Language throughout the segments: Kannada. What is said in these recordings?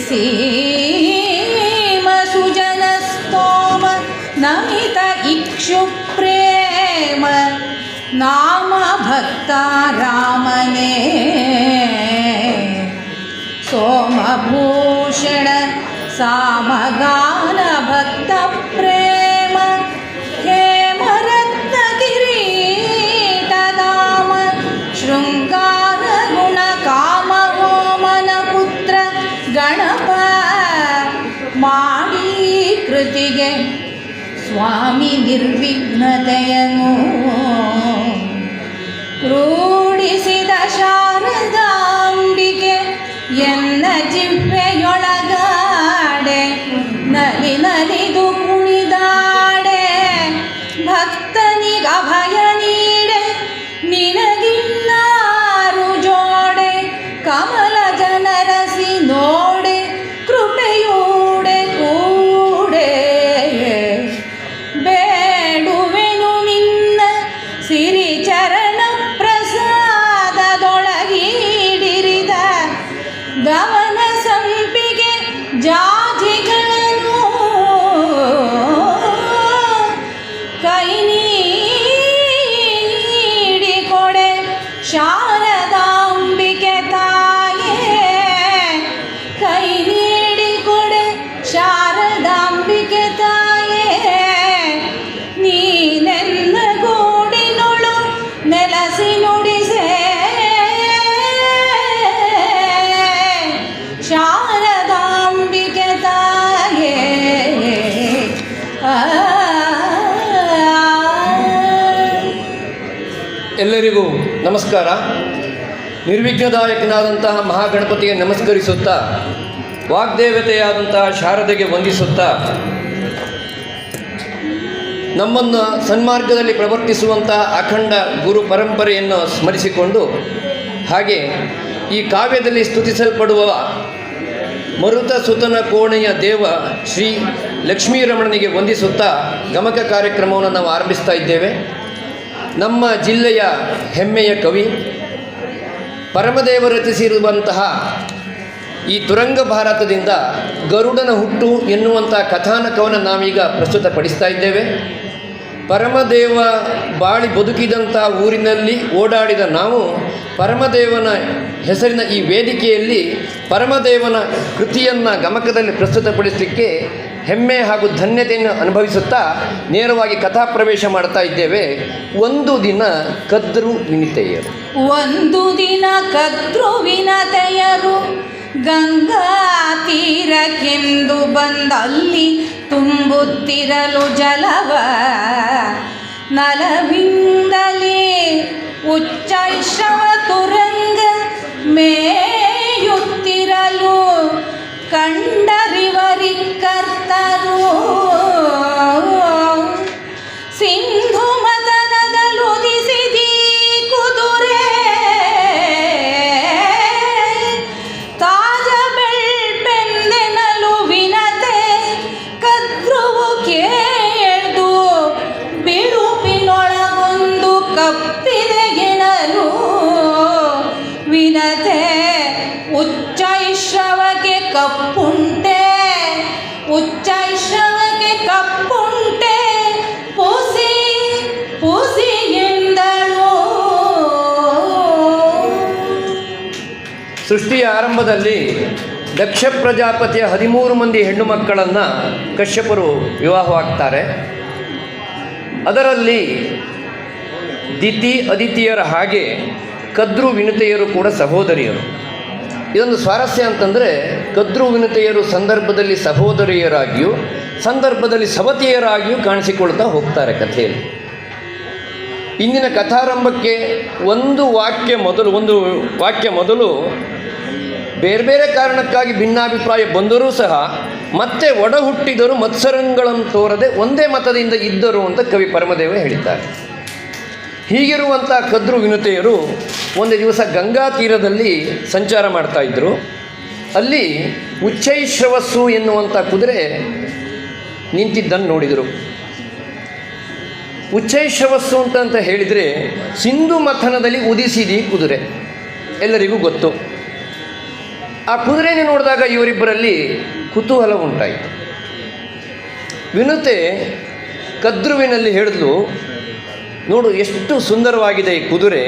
सीम सुजनस्तोम नमित इक्षुप्रेम नाम भक्ता रामने सोमभूषण सामगान भक्त प्रेम हेमरत्न किरीटदाम शृंगार गुण काम ओमन पुत्र गणप ಮಾಡಿ ಕೃತಿಗೆ ಸ್ವಾಮಿ ನಿರ್ವಿಘ್ನತೆಯನು ರೂಢಿಸಿದ ಶಾರದಾಂಬಿಕೆ ಎನ್ನ ಜಿಹ್ವೆಯೊಳಗಾಡೆ ನಲಿ ನಲಿದು ಕುಣಿದಾಡೆ ಭಕ್ತನಿಗ ಅಭಯ ನೀಡೆ ನಿನಗಿನ್ನಾರು ಜೋಡೆ ಕಮಲ ಜನರಸಿ ನೋಡೆ ಕೃಪೆಯೂಡೆ ಕೂಡೆ ಬೇಡುವೆನು ನಿನ್ನ ಸಿರಿಚರಣ ಪ್ರಸಾದದೊಳಗೀಡಿರಿದ ಗಮನ ಸಂಪಿಗೆ ಜಾಜಿಗಳನ್ನು ಕೈ ನೀಡಿ ಕೊಡೆ ಶಾರದಾಂಬಿಕೆ ತಾಯೇ ಕೈ ನೀಡಿ ಕೊಡೆ ಶಾರದಾಂಬಿಕೆ ತಾಯೇ ನೀನೆನ್ನ ಗೂಡಿನೊಳು ನೆಲಸಿ ನುಡಿಸೆ ಶಾರದಾಂಬಿಕೆ ತಾಯೇ ಎಲ್ಲರಿಗೂ ನಮಸ್ಕಾರ. ನಿರ್ವಿಘ್ನದಾಯಕನಾದಂತಹ ಮಹಾಗಣಪತಿಗೆ ನಮಸ್ಕರಿಸುತ್ತಾ, ವಾಗ್ದೇವತೆಯಾದಂತಹ ಶಾರದೆಗೆ ವಂದಿಸುತ್ತಾ, ನಮ್ಮನ್ನು ಸನ್ಮಾರ್ಗದಲ್ಲಿ ಪ್ರವರ್ತಿಸುವಂತಹ ಅಖಂಡ ಗುರು ಪರಂಪರೆಯನ್ನು ಸ್ಮರಿಸಿಕೊಂಡು, ಹಾಗೆ ಈ ಕಾವ್ಯದಲ್ಲಿ ಸ್ತುತಿಸಲ್ಪಡುವ ಮರುತ ಸುತನ ಕೋಣೆಯ ದೇವ ಶ್ರೀ ಲಕ್ಷ್ಮೀರಮಣನಿಗೆ ವಂದಿಸುತ್ತಾ ಗಮಕ ಕಾರ್ಯಕ್ರಮವನ್ನು ನಾವು ಆರಂಭಿಸ್ತಾ ಇದ್ದೇವೆ. ನಮ್ಮ ಜಿಲ್ಲೆಯ ಹೆಮ್ಮೆಯ ಕವಿ ಪರಮದೇವ ರಚಿಸಿರುವಂತಹ ಈ ತುರಂಗ ಭಾರತದಿಂದ ಗರುಡನ ಹುಟ್ಟು ಎನ್ನುವಂಥ ಕಥಾನಕವನ್ನು ನಾವೀಗ ಪ್ರಸ್ತುತಪಡಿಸ್ತಾ ಇದ್ದೇವೆ. ಪರಮದೇವ ಬಾಳಿ ಬದುಕಿದಂಥ ಊರಿನಲ್ಲಿ ಓಡಾಡಿದ ನಾವು ಪರಮದೇವನ ಹೆಸರಿನ ಈ ವೇದಿಕೆಯಲ್ಲಿ ಪರಮದೇವನ ಕೃತಿಯನ್ನು ಗಮಕದಲ್ಲಿ ಪ್ರಸ್ತುತಪಡಿಸಲಿಕ್ಕೆ ಹೆಮ್ಮೆ ಹಾಗೂ ಧನ್ಯತೆಯನ್ನು ಅನುಭವಿಸುತ್ತಾ ನೇರವಾಗಿ ಕಥಾ ಪ್ರವೇಶ ಮಾಡ್ತಾ ಇದ್ದೇವೆ. ಒಂದು ದಿನ ಕದ್ರು ವಿನಿತೆಯರು. ಒಂದು ದಿನ ಕದ್ರು ವಿನತೆಯರು ಗಂಗಾ ತೀರಕ್ಕೆಂದು ಬಂದಲ್ಲಿ ತುಂಬುತ್ತಿರಲು ಜಲವ ನಲವಿಂದಲೇ ಉಚ್ಚೈಶ್ರವ ತುರಂಗ ಮೇಯುತ್ತಿರಲು ಕಂಡರಿವರಿ ಕರ್ತರು ಸಿಂಧು ಮದನದಲುದಿಸಿದಿ ಕುದುರೆ ತಾಜ ಬೆಳ್ಪೆಂದೆನಲು ವಿನತೆ ಕದ್ರುವು ಕೇಳ್ದು ಬಿಳುಪಿನೊಳಗೊಂದು ಕಪ್ಪಿದೆ ಗೆಣಲು ವಿನತೆ ಉಚ್ಚೈಶ್ರವಕ್ಕೆ ಕಪ್ಪುಂಟೆ ಉಚ್ಚೈಶ್ರವಕ್ಕೆ ಕಪ್ಪುಂಟೆ ಪೂಸಿ ಪೂಸಿ ಎಂದಳು. ಸೃಷ್ಟಿಯ ಆರಂಭದಲ್ಲಿ ದಕ್ಷ ಪ್ರಜಾಪತಿಯ 13 ಮಂದಿ ಹೆಣ್ಣು ಮಕ್ಕಳನ್ನು ಕಶ್ಯಪರು ವಿವಾಹವಾಗ್ತಾರೆ. ಅದರಲ್ಲಿ ದಿತಿ ಅದಿತಿಯರ ಹಾಗೆ ಕದ್ರು ವಿನತೆಯರು ಕೂಡ ಸಹೋದರಿಯರು. ಇದೊಂದು ಸ್ವಾರಸ್ಯ ಅಂತಂದರೆ, ಕದ್ರು ವಿನತೆಯರು ಸಂದರ್ಭದಲ್ಲಿ ಸಹೋದರಿಯರಾಗಿಯೂ ಸಂದರ್ಭದಲ್ಲಿ ಸವತಿಯರಾಗಿಯೂ ಕಾಣಿಸಿಕೊಳ್ತಾ ಹೋಗ್ತಾರೆ ಕಥೆಯಲ್ಲಿ. ಇಂದಿನ ಕಥಾರಂಭಕ್ಕೆ ಒಂದು ವಾಕ್ಯ ಮೊದಲು ಬೇರೆ ಬೇರೆ ಕಾರಣಕ್ಕಾಗಿ ಭಿನ್ನಾಭಿಪ್ರಾಯ ಬಂದರೂ ಸಹ ಮತ್ತೆ ಒಡ ಹುಟ್ಟಿದರು ಮತ್ಸರಂಗಳನ್ನು ತೋರದೆ ಒಂದೇ ಮತದಿಂದ ಇದ್ದರು ಅಂತ ಕವಿ ಪರಮದೇವ ಹೇಳಿದ್ದಾರೆ. ಹೀಗಿರುವಂಥ ಕದ್ರು ವಿನತೆಯರು ಒಂದು ದಿವಸ ಗಂಗಾ ತೀರದಲ್ಲಿ ಸಂಚಾರ ಮಾಡ್ತಾಯಿದ್ರು. ಅಲ್ಲಿ ಉಚ್ಚೈಶ್ರವಸ್ಸು ಎನ್ನುವಂಥ ಕುದುರೆ ನಿಂತಿದ್ದನ್ನು ನೋಡಿದರು. ಉಚ್ಚೈಶ್ರವಸ್ಸು ಅಂತ ಹೇಳಿದರೆ ಸಿಂಧು ಮಥನದಲ್ಲಿ ಉದಿಸಿದಿ ಕುದುರೆ ಎಲ್ಲರಿಗೂ ಗೊತ್ತು. ಆ ಕುದುರೆನೇ ನೋಡಿದಾಗ ಇವರಿಬ್ಬರಲ್ಲಿ ಕುತೂಹಲ ಉಂಟಾಯಿತು. ವಿನುತೆ ಕದ್ರುವಿನಲ್ಲಿ ಹೇಳಿದ್ಲು, ನೋಡು ಎಷ್ಟು ಸುಂದರವಾಗಿದೆ ಈ ಕುದುರೆ,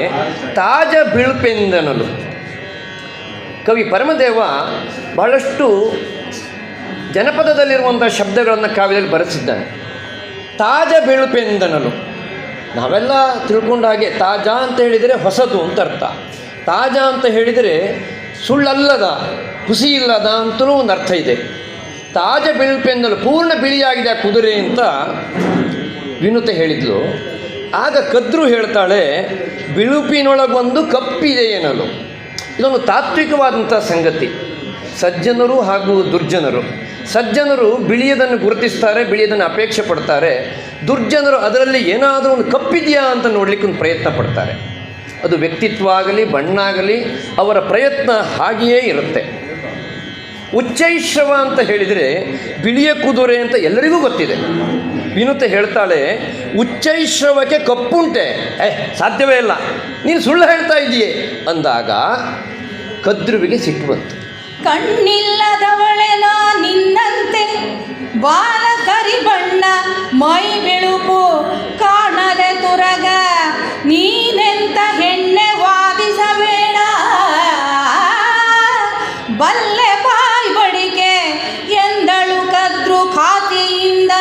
ತಾಜ ಬಿಳುಪೆಂದನಲು. ಕವಿ ಪರಮದೇವ ಬಹಳಷ್ಟು ಜನಪದದಲ್ಲಿರುವಂಥ ಶಬ್ದಗಳನ್ನು ಕಾವ್ಯದಲ್ಲಿ ಬರೆಸಿದ್ದಾನೆ. ತಾಜ ಬಿಳುಪೆಂದನಲು, ನಾವೆಲ್ಲ ತಿಳ್ಕೊಂಡ ಹಾಗೆ ತಾಜಾ ಅಂತ ಹೇಳಿದರೆ ಹೊಸದು ಅಂತ ಅರ್ಥ. ತಾಜಾ ಅಂತ ಹೇಳಿದರೆ ಸುಳ್ಳಲ್ಲದ, ಹುಸಿ ಇಲ್ಲದ ಅಂತಲೂ ಒಂದು ಅರ್ಥ ಇದೆ. ತಾಜ ಬಿಳುಪೆಂದಲು, ಪೂರ್ಣ ಬಿಳಿಯಾಗಿದೆ ಆ ಕುದುರೆ ಅಂತ ವಿನುತೆ ಹೇಳಿದ್ಲು. ಆಗ ಕದ್ರು ಹೇಳ್ತಾಳೆ, ಬಿಳುಪಿನೊಳಗೊಂದು ಕಪ್ಪಿದೆ ಎನ್ನಲು. ಇದೊಂದು ತಾತ್ವಿಕವಾದಂಥ ಸಂಗತಿ. ಸಜ್ಜನರು ಹಾಗೂ ದುರ್ಜನರು, ಸಜ್ಜನರು ಬಿಳಿಯದನ್ನು ಗುರುತಿಸ್ತಾರೆ, ಬಿಳಿಯದನ್ನು ಅಪೇಕ್ಷೆ ಪಡ್ತಾರೆ. ದುರ್ಜನರು ಅದರಲ್ಲಿ ಏನಾದರೂ ಒಂದು ಕಪ್ಪಿದೆಯಾ ಅಂತ ನೋಡಲಿಕ್ಕೆ ಒಂದು ಪ್ರಯತ್ನ ಪಡ್ತಾರೆ. ಅದು ವ್ಯಕ್ತಿತ್ವ ಆಗಲಿ, ಬಣ್ಣ ಆಗಲಿ, ಅವರ ಪ್ರಯತ್ನ ಹಾಗೆಯೇ ಇರುತ್ತೆ. ಉಚ್ಚೈಶ್ರವ ಅಂತ ಹೇಳಿದರೆ ಬಿಳಿಯ ಕುದುರೆ ಅಂತ ಎಲ್ಲರಿಗೂ ಗೊತ್ತಿದೆ. ವಿನುತೆ ಹೇಳ್ತಾಳೆ, ಉಚ್ಚೈಶ್ರವಕ್ಕೆ ಕಪ್ಪುಂಟೆ, ಸಾಧ್ಯವೇ ಇಲ್ಲ, ನೀನು ಸುಳ್ಳು ಹೇಳ್ತಾ ಇದೆಯೇ ಅಂದಾಗ ಕದ್ರುವಿಗೆ ಸಿಟ್ಟು ಬಂತು. ಕಣ್ಣಿಲ್ಲದವಳೆ ನಾ ನಿನ್ನಂತೆ, ಬಾಲ ಕರಿಬಣ್ಣ ಮೈ ಬಿಳುಪು, ಕಾಣದೆ ತುರಗ ನೀನೆಂತ ಹೆಣ್ಣೆ ವಾದಿಸಬೇಡ, ಬಲ್ಲೆ ಬಾಯ್ ಬಡಿಕೆ ಎಂದಳು ಕದ್ರು ಖಾತಿಯಿಂದ.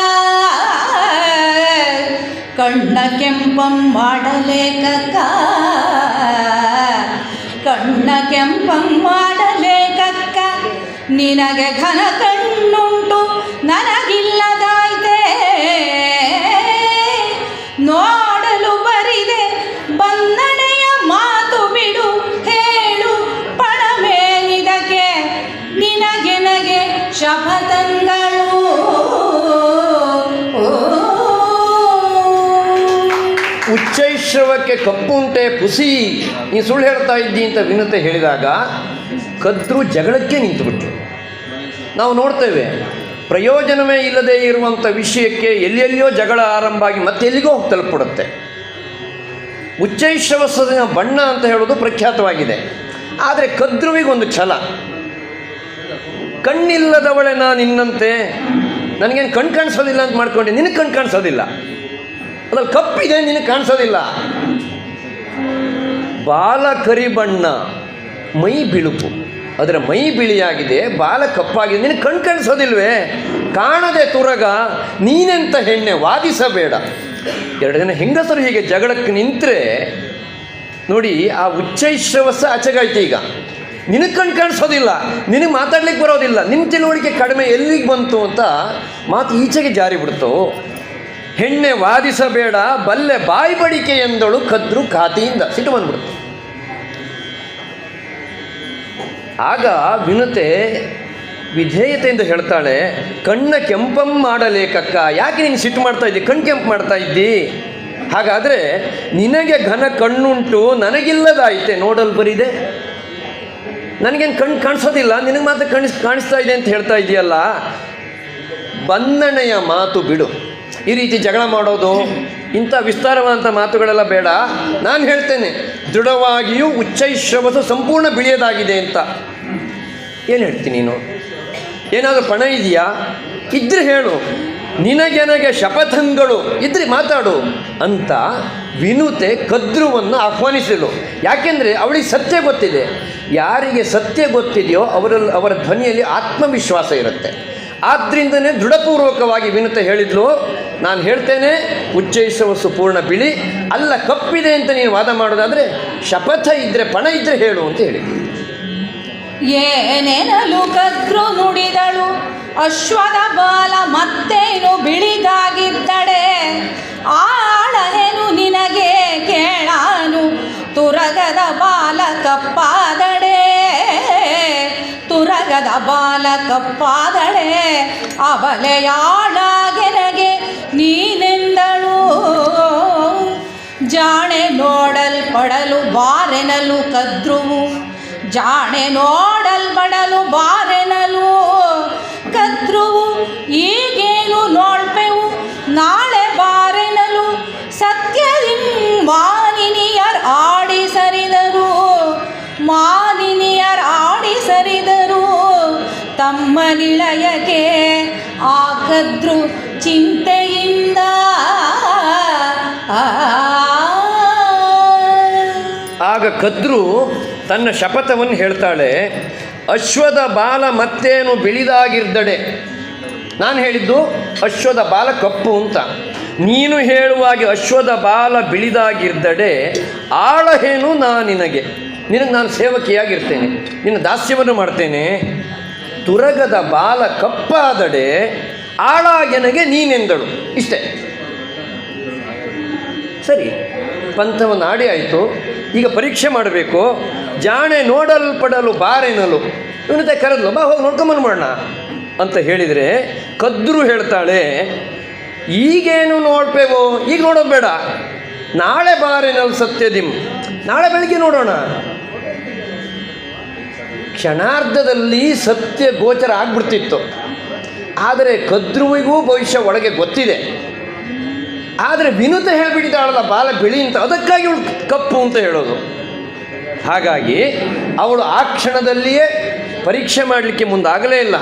ಕಣ್ಣ ಕೆಂಪಂ ಮಾಡಲೇಕಕ್ಕ, ಕಣ್ಣ ಕೆಂಪಂ ಮಾಡಲೇಕಕ್ಕ, ನಿನಗೆ ಘನ ಕಣ್ಣುಂಟು ನನಗಿಲ್ಲದಾಯ್ತೆ, ನೋಡಲು ಬರಿದೆ ಬನ್ನಣೆಯ ಮಾತು ಬಿಡು, ಹೇಳು ಪಣಮೇನಿದಕ್ಕೆ ನಿನಗೆನಗೆ ಶಪಥಗಳು. ಉಚ್ಚೈಶ್ರವಕ್ಕೆ ಕಪ್ಪುಂಟೆ ಪುಸಿ, ನೀ ಸುಳ್ಳು ಹೇಳ್ತಾ ಇದ್ದಿ ಅಂತ ವಿನುತೆ ಹೇಳಿದಾಗ ಕದ್ರು ಜಗಳಕ್ಕೆ ನಿಂತುಬಿಟ್ರು. ನಾವು ನೋಡ್ತೇವೆ, ಪ್ರಯೋಜನವೇ ಇಲ್ಲದೆ ಇರುವಂಥ ವಿಷಯಕ್ಕೆ ಎಲ್ಲೆಲ್ಲಿಯೋ ಜಗಳ ಆರಂಭ ಆಗಿ ಮತ್ತೆಲ್ಲಿಗೋ ಹೋಗಿ ತಲುಪಿಬಿಡುತ್ತೆ. ಉಚ್ಚೈಶ್ರವಸದ ಬಣ್ಣ ಅಂತ ಹೇಳೋದು ಪ್ರಖ್ಯಾತವಾಗಿದೆ. ಆದರೆ ಕದ್ರುವಿಗೊಂದು ಛಲ. ಕಣ್ಣಿಲ್ಲದವಳೆ ನಾನು ನಿನ್ನಂತೆ, ನನಗೇನು ಕಣ್ಣು ಕಾಣಿಸೋದಿಲ್ಲ ಅಂತ ಮಾಡ್ಕೊಂಡೆ, ನಿನಗೆ ಕಣ್ಣು ಕಾಣಿಸೋದಿಲ್ಲ, ಅದ್ರಲ್ಲಿ ಕಪ್ಪಿದೆ, ನಿನಗೆ ಕಾಣಿಸೋದಿಲ್ಲ. ಬಾಲ ಕರಿಬಣ್ಣ ಮೈ ಬಿಳುಪು, ಅದರ ಮೈ ಬಿಳಿಯಾಗಿದೆ, ಬಾಲ ಕಪ್ಪಾಗಿದೆ, ನಿನಗೆ ಕಣ್ಣು ಕಾಣಿಸೋದಿಲ್ವೇ, ಕಾಣದೆ ತುರಗ ನೀನೆಂತ ಹೆಣ್ಣೆ ವಾದಿಸಬೇಡ. ಎರಡು ಜನ ಹೆಂಗಸರು ಹೀಗೆ ಜಗಳಕ್ಕೆ ನಿಂತರೆ ನೋಡಿ, ಆ ಉಚ್ಚೈಶ್ರವಸ ಅಚಗಾಯ್ತು. ಈಗ ನಿನಗೆ ಕಣ್ಣು ಕಾಣಿಸೋದಿಲ್ಲ, ನಿನಗೆ ಮಾತಾಡ್ಲಿಕ್ಕೆ ಬರೋದಿಲ್ಲ, ನಿನ್ನ ತಿಳುವಳಿಕೆ ಕಡಿಮೆ ಎಲ್ಲಿಗೆ ಬಂತು ಅಂತ ಮಾತು ಈಚೆಗೆ ಜಾರಿ ಬಿಡ್ತು. ಹೆಣ್ಣೆ ವಾದಿಸಬೇಡ, ಬಲ್ಲೆ ಬಾಯಿ ಬಡಿಕೆ ಎಂದಳು ಕದ್ರು ಖಾತಿಯಿಂದ. ಸಿಟ್ಟು ಬಂದ್ಬಿಡ್ತು. ಆಗ ವಿನುತೆ ವಿಧೇಯತೆಯಿಂದ ಹೇಳ್ತಾಳೆ, ಕಣ್ಣ ಕೆಂಪಂ ಮಾಡಲೇಕಕ್ಕ, ಯಾಕೆ ನೀನು ಸಿಟ್ಟು ಮಾಡ್ತಾ ಇದ್ದಿ, ಕಣ್ಣು ಕೆಂಪು ಮಾಡ್ತಾ ಇದ್ದಿ? ಹಾಗಾದರೆ ನಿನಗೆ ಘನ ಕಣ್ಣುಂಟು ನನಗಿಲ್ಲದಾಯ್ತೆ, ನೋಡಲು ಬರಿದೆ, ನನಗೇನು ಕಣ್ಣು ಕಾಣಿಸೋದಿಲ್ಲ, ನಿನಗೆ ಮಾತ್ರ ಕಾಣಿಸ್ತಾ ಇದೆ ಅಂತ ಹೇಳ್ತಾ ಇದೆಯಲ್ಲ. ಬನ್ನಣೆಯ ಮಾತು ಬಿಡು, ಈ ರೀತಿ ಜಗಳ ಮಾಡೋದು, ಇಂಥ ವಿಸ್ತಾರವಾದಂಥ ಮಾತುಗಳೆಲ್ಲ ಬೇಡ. ನಾನು ಹೇಳ್ತೇನೆ, ದೃಢವಾಗಿಯೂ ಉಚ್ಚೈಶ್ರವಸ ಸಂಪೂರ್ಣ ಬಿಳಿಯದಾಗಿದೆ ಅಂತ. ಏನು ಹೇಳ್ತೀನಿ ನೀನು? ಏನಾದರೂ ಪಣ ಇದೆಯಾ? ಇದ್ರೆ ಹೇಳು, ನಿನಗೆನಗೆ ಶಪಥಗಳು ಇದ್ರೆ ಮಾತಾಡು ಅಂತ ವಿನುತೆ ಕದ್ರುವನ್ನು ಆಹ್ವಾನಿಸಲು. ಯಾಕೆಂದರೆ ಅವಳಿಗೆ ಸತ್ಯ ಗೊತ್ತಿದೆ. ಯಾರಿಗೆ ಸತ್ಯ ಗೊತ್ತಿದೆಯೋ ಅವರ ಧ್ವನಿಯಲ್ಲಿ ಆತ್ಮವಿಶ್ವಾಸ ಇರುತ್ತೆ. ಆದ್ದರಿಂದನೇ ದೃಢಪೂರ್ವಕವಾಗಿ ವಿನುತೆ ಹೇಳಿದ್ಲು, ನಾನು ಹೇಳ್ತೇನೆ ಉಚ್ಚೈಶ್ರವಸ್ಸು ಪೂರ್ಣ ಬಿಳಿ ಅಲ್ಲ, ಕಪ್ಪಿದೆ ಅಂತ ನೀನು ವಾದ ಮಾಡೋದಾದರೆ ಶಪಥ ಇದ್ದರೆ, ಪಣ ಇದ್ದರೆ ಹೇಳು ಅಂತ ಹೇಳಿದ್ಲು. ಏನೇನಲು ಕದ್ರು ನುಡಿದಳು, ಅಶ್ವದ ಬಾಲ ಮತ್ತೇನು ಬಿಳಿದಾಗಿದ್ದಡೆ, ಆಳಹೆನು ನಿನಗೆ ಕೇಳಾನು, ತುರಗದ ಬಾಲ ಕಪ್ಪಾದಡೆ, ತುರಗದ ಬಾಲ ಕಪ್ಪಾದಳೆ, ಅಬಲೆಯಾಳಾಗೆನಗೆ ನೀನೆಂದಳು. ಜಾಣೆ ನೋಡಲ್ಪಡಲು ಬಾರೆನಲು ಕದ್ರುವು, ಜಾಣೆ ನೋಡಲ್ಪಡಲು ಬಾರೆನಲು ಕದ್ರುವು, ಈಗೇನು ನೋಡ್ಪೆವು ನಾಳೆ ಬಾರೆನಲು, ಸತ್ಯದಿಂ ಮಾನಿನಿಯರ್ ಆಡಿ ಸರಿದರು, ಮಾನಿನಿಯರ್ ಆಡಿ ಸರಿದರು. ತಮ್ಮನಿಳಯಕ್ಕೆ ಆ ಕದ್ರು ಚಿಂತೆಯಿಂದ ಆಗ ಕದ್ರು ತನ್ನ ಶಪಥವನ್ನು ಹೇಳ್ತಾಳೆ, ಅಶ್ವದ ಬಾಲ ಮತ್ತೇನು ಬಿಳಿದಾಗಿರ್ದಡೆ. ನಾನು ಹೇಳಿದ್ದು ಅಶ್ವದ ಬಾಲ ಕಪ್ಪು ಅಂತ, ನೀನು ಹೇಳುವಾಗೆ ಅಶ್ವದ ಬಾಲ ಬಿಳಿದಾಗಿರ್ದಡೆ ಆಳಹೇನು ನಿನಗೆ ನಾನು ಸೇವಕಿಯಾಗಿರ್ತೇನೆ, ನಿನ್ನ ದಾಸ್ಯವನ್ನು ಮಾಡ್ತೇನೆ. ತುರಗದ ಬಾಲ ಕಪ್ಪಾದಡೆ ಆಳಾಗೆನಗೆ ನೀನೆಂದಳು. ಇಷ್ಟೇ ಸರಿ, ಪಂಥವನ್ನು ಆಡಿ ಆಯಿತು. ಈಗ ಪರೀಕ್ಷೆ ಮಾಡಬೇಕು. ಜಾಣೆ ನೋಡಲ್ಪಡಲು ಬಾರೆನಲು, ಇವನತೆ ಕರೆದ್ಲು, ಬಾ ಹೋಗಿ ನೋಡ್ಕೊಂಬಂದು ಮಾಡೋಣ ಅಂತ ಹೇಳಿದರೆ ಕದ್ರು ಹೇಳ್ತಾಳೆ, ಈಗೇನು ನೋಡ್ಬೇವೋ, ಈಗ ನೋಡೋದು ಬೇಡ, ನಾಳೆ ಬಾರೆನಲ್ ಸತ್ಯದಿಂ, ನಾಳೆ ಬೆಳಿಗ್ಗೆ ನೋಡೋಣ. ಕ್ಷಣಾರ್ಧದಲ್ಲಿ ಸತ್ಯ ಗೋಚರ ಆಗ್ಬಿಡ್ತಿತ್ತು. ಆದರೆ ಕದ್ರುವಿಗೂ ಭವಿಷ್ಯ ಒಳಗೆ ಗೊತ್ತಿದೆ. ಆದರೆ ವಿನುತ ಹೇಳಿಬಿಟ್ಟಿದ್ದಾಳಲ್ಲ ಬಾಲ ಬಿಳಿ ಅಂತ, ಅದಕ್ಕಾಗಿ ಅವಳು ಕಪ್ಪು ಅಂತ ಹೇಳೋದು. ಹಾಗಾಗಿ ಅವಳು ಆ ಕ್ಷಣದಲ್ಲಿಯೇ ಪರೀಕ್ಷೆ ಮಾಡಲಿಕ್ಕೆ ಮುಂದಾಗಲೇ ಇಲ್ಲ.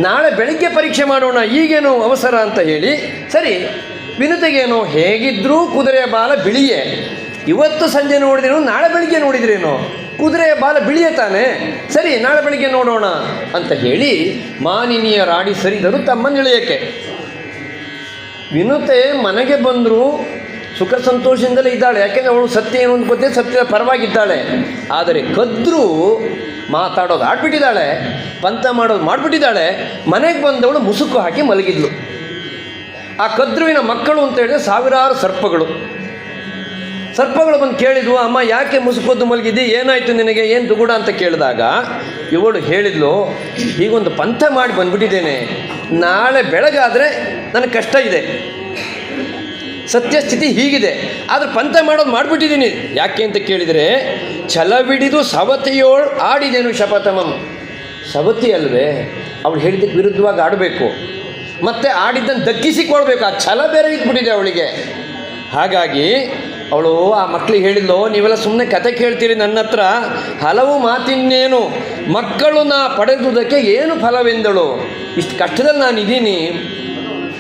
ನಾಳೆ ಬೆಳಿಗ್ಗೆ ಪರೀಕ್ಷೆ ಮಾಡೋಣ, ಈಗೇನು ಅವಸರ ಅಂತ ಹೇಳಿ, ಸರಿ ವಿನುತೆಗೇನೋ ಹೇಗಿದ್ದರೂ ಕುದುರೆಯ ಬಾಲ ಬಿಳಿಯೇ, ಇವತ್ತು ಸಂಜೆ ನೋಡಿದ್ರೇನು ನಾಳೆ ಬೆಳಿಗ್ಗೆ ನೋಡಿದ್ರೇನೋ ಕುದುರೆಯ ಬಾಲ ಬಿಳಿಯೇ ತಾನೆ, ಸರಿ ನಾಳೆ ಬೆಳಿಗ್ಗೆ ನೋಡೋಣ ಅಂತ ಹೇಳಿ ಮಾನಿನಿಯರಾಡಿ ಸರಿದರು ತಮ್ಮನಿಳೆಯಕ್ಕೆ. ವಿನುತೆ ಮನೆಗೆ ಬಂದರೂ ಸುಖ ಸಂತೋಷದಿಂದಲೇ ಇದ್ದಾಳೆ, ಯಾಕೆಂದರೆ ಅವಳು ಸತ್ಯ ಏನು ಅಂತ ಗೊತ್ತೇ, ಸತ್ಯದ ಪರವಾಗಿದ್ದಾಳೆ. ಆದರೆ ಕದ್ರು ಮಾತಾಡೋದು ಆಡ್ಬಿಟ್ಟಿದ್ದಾಳೆ, ಪಂಥ ಮಾಡೋದು ಮಾಡಿಬಿಟ್ಟಿದ್ದಾಳೆ. ಮನೆಗೆ ಬಂದವಳು ಮುಸುಕು ಹಾಕಿ ಮಲಗಿದ್ಲು. ಆ ಕದ್ರುವಿನ ಮಕ್ಕಳು ಅಂತ ಹೇಳಿದ್ರೆ ಸಾವಿರಾರು ಸರ್ಪಗಳು ಬಂದು ಕೇಳಿದ್ವು, ಅಮ್ಮ ಯಾಕೆ ಮುಸುಕೊದ್ದು ಮಲಗಿದ್ದಿ, ಏನಾಯಿತು ನಿನಗೆ, ಏನು ದುಗುಡ ಅಂತ ಕೇಳಿದಾಗ ಇವಳು ಹೇಳಿದ್ಲು, ಹೀಗೊಂದು ಪಂಥ ಮಾಡಿ ಬಂದ್ಬಿಟ್ಟಿದ್ದೇನೆ, ನಾಳೆ ಬೆಳಗಾದರೆ ನನಗೆ ಕಷ್ಟ ಇದೆ, ಸತ್ಯಸ್ಥಿತಿ ಹೀಗಿದೆ, ಆದರೆ ಪಂಥ ಮಾಡೋದು ಮಾಡಿಬಿಟ್ಟಿದ್ದೀನಿ. ಯಾಕೆ ಅಂತ ಕೇಳಿದರೆ, ಛಲವಿಡಿದು ಸವತಿಯೋಳು ಆಡಿದೆನು ಶಪಥಮಂ. ಸವತಿ ಅಲ್ವೇ, ಅವಳು ಹೇಳಿದ್ದಕ್ಕೆ ವಿರುದ್ಧವಾಗಿ ಆಡಬೇಕು, ಮತ್ತು ಆಡಿದ್ದನ್ನು ದಕ್ಕಿಸಿಕೊಳ್ಬೇಕು. ಆ ಛಲ ಬೇರೆ ಇದ್ಬಿಟ್ಟಿದೆ ಅವಳಿಗೆ. ಹಾಗಾಗಿ ಅವಳು ಆ ಮಕ್ಕಳಿಗೆ ಹೇಳಿದ್ಲು, ನೀವೆಲ್ಲ ಸುಮ್ಮನೆ ಕತೆ ಕೇಳ್ತೀರಿ ನನ್ನ ಹತ್ರ, ಹಲವು ಮಾತಿನ್ನೇನು, ಮಕ್ಕಳು ನಾ ಪಡೆದುದಕ್ಕೆ ಏನು ಫಲವೆಂದಳು. ಇಷ್ಟು ಕಷ್ಟದಲ್ಲಿ ನಾನು ಇದ್ದೀನಿ,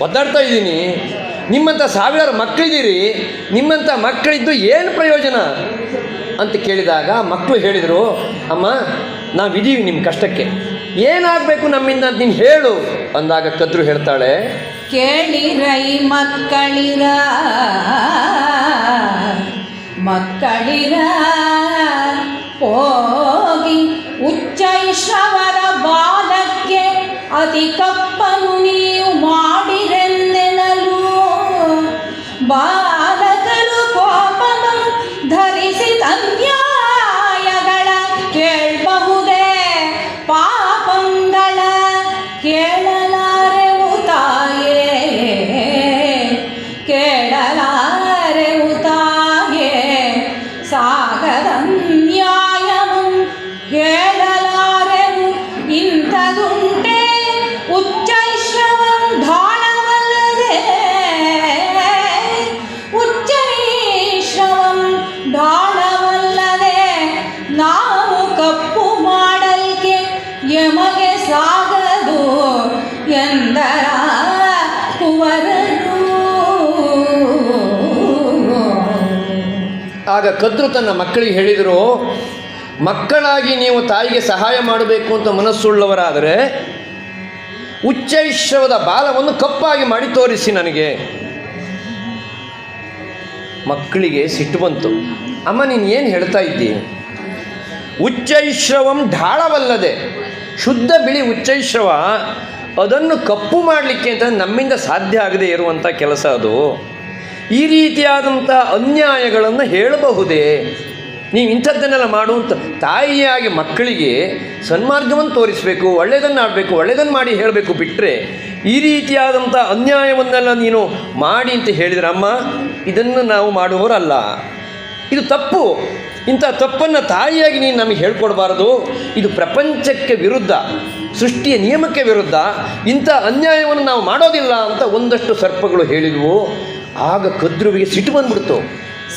ಒದ್ದಾಡ್ತಾ ಇದ್ದೀನಿ, ನಿಮ್ಮಂಥ ಸಾವಿರಾರು ಮಕ್ಕಳಿದ್ದೀರಿ, ನಿಮ್ಮಂಥ ಮಕ್ಕಳಿದ್ದು ಏನು ಪ್ರಯೋಜನ ಅಂತ ಕೇಳಿದಾಗ ಮಕ್ಕಳು ಹೇಳಿದರು, ಅಮ್ಮ ನಾವಿದ್ದೀವಿ ನಿಮ್ಮ ಕಷ್ಟಕ್ಕೆ, ಏನಾಗಬೇಕು ನಮ್ಮಿಂದ ಅಂತ ನೀನು ಹೇಳು ಅಂದಾಗ ಕದ್ರು ಹೇಳ್ತಾಳೆ, ಕೇಳಿರೈ ಮಕ್ಕಳಿರ ಹೋಗಿ ಉಚ್ಚೈಶ್ರವರ ಬಾಲಕ್ಕೆ ಅತಿ ಕಪ್ಪನು ನೀವು ಮಾಡಿರೆಂದೆನಲು. ಬಾಲಕರು ಕೋಪನ ಧರಿಸಿ ಅನ್ಯಾಯಗಳ ಕೇಳಬಹುದೇ, ಪಾಪಂಗಳ ಕೇಳಲಾರೆವು ತಾಯೇ, ಕೇಳಲಾರೆವು ತಾಯೇ, ಸಾಗರನ್ಯಾಯವು ಹೇಳಲಾರೆವು ಇಂಥದುಂಟೆ, ಉಚ್ಚೈಶ್ರವಂ ಢಾಳವಲ್ಲದೆ, ಉಚ್ಚೈಶ್ರವಂ ಢಾಳವಲ್ಲದೆ ನಾವು ಕಪ್ಪು ಮಾಡಲ್ಕೆ ಯಮಗೆ ಸಾಗದು ಎಂದರ ಕುವರರು. ಆಗ ಕದ್ರು ತನ್ನ ಮಕ್ಕಳಿಗೆ ಹೇಳಿದರು, ಮಕ್ಕಳಾಗಿ ನೀವು ತಾಯಿಗೆ ಸಹಾಯ ಮಾಡಬೇಕು ಅಂತ ಮನಸ್ಸುಳ್ಳವರಾದರೆ ಉಚ್ಚೈಶ್ರವದ ಬಾಲವನ್ನು ಕಪ್ಪಾಗಿ ಮಾಡಿ ತೋರಿಸಿ ನನಗೆ. ಮಕ್ಕಳಿಗೆ ಸಿಟ್ಟು ಬಂತು, ಅಮ್ಮ ನೀನು ಏನು ಹೇಳ್ತಾ ಇದ್ದಿ, ಉಚ್ಚೈಶ್ರವಂ ಢಾಳವಲ್ಲದೆ, ಶುದ್ಧ ಬಿಳಿ ಉಚ್ಚೈಶ್ರವ, ಅದನ್ನು ಕಪ್ಪು ಮಾಡಲಿಕ್ಕೆ ಅಂತ ನಮ್ಮಿಂದ ಸಾಧ್ಯ ಆಗದೆ ಇರುವಂಥ ಕೆಲಸ ಅದು. ಈ ರೀತಿಯಾದಂಥ ಅನ್ಯಾಯಗಳನ್ನು ಹೇಳಬಹುದೇ, ನೀವು ಇಂಥದ್ದನ್ನೆಲ್ಲ ಮಾಡುವಂಥ ತಾಯಿಯಾಗಿ ಮಕ್ಕಳಿಗೆ ಸನ್ಮಾರ್ಗವನ್ನು ತೋರಿಸಬೇಕು, ಒಳ್ಳೆಯದನ್ನು ಆಡಬೇಕು, ಒಳ್ಳೆಯದನ್ನು ಮಾಡಿ ಹೇಳಬೇಕು, ಬಿಟ್ಟರೆ ಈ ರೀತಿಯಾದಂಥ ಅನ್ಯಾಯವನ್ನೆಲ್ಲ ನೀನು ಮಾಡಿ ಅಂತ ಹೇಳಿದರೆ, ಅಮ್ಮ ಇದನ್ನು ನಾವು ಮಾಡುವವರಲ್ಲ, ಇದು ತಪ್ಪು, ಇಂಥ ತಪ್ಪನ್ನು ತಾಯಿಯಾಗಿ ನೀನು ನಮಗೆ ಹೇಳ್ಕೊಡ್ಬಾರ್ದು, ಇದು ಪ್ರಪಂಚಕ್ಕೆ ವಿರುದ್ಧ, ಸೃಷ್ಟಿಯ ನಿಯಮಕ್ಕೆ ವಿರುದ್ಧ, ಇಂಥ ಅನ್ಯಾಯವನ್ನು ನಾವು ಮಾಡೋದಿಲ್ಲ ಅಂತ ಒಂದಷ್ಟು ಸರ್ಪಗಳು ಹೇಳಿದವು. ಆಗ ಕದ್ರುವಿಗೆ ಸಿಟ್ಟು ಬಂದ್ಬಿಡ್ತು.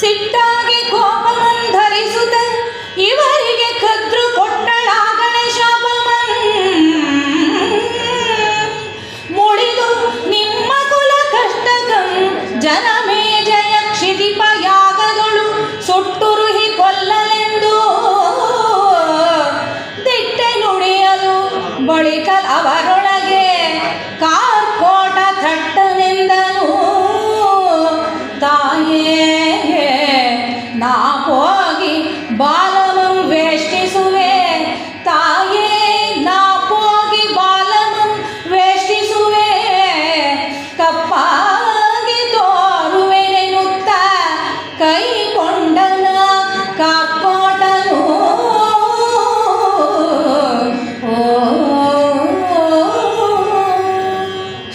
ಸಿಟ್ಟಾಗಿ ಕೋಪಮನ್ ಧರಿಸುತ್ತ ಇವರಿಗೆ ಕದ್ರು ಕೊಟ್ಟಳಾಗಣೆ ಶಾಪಮನ್.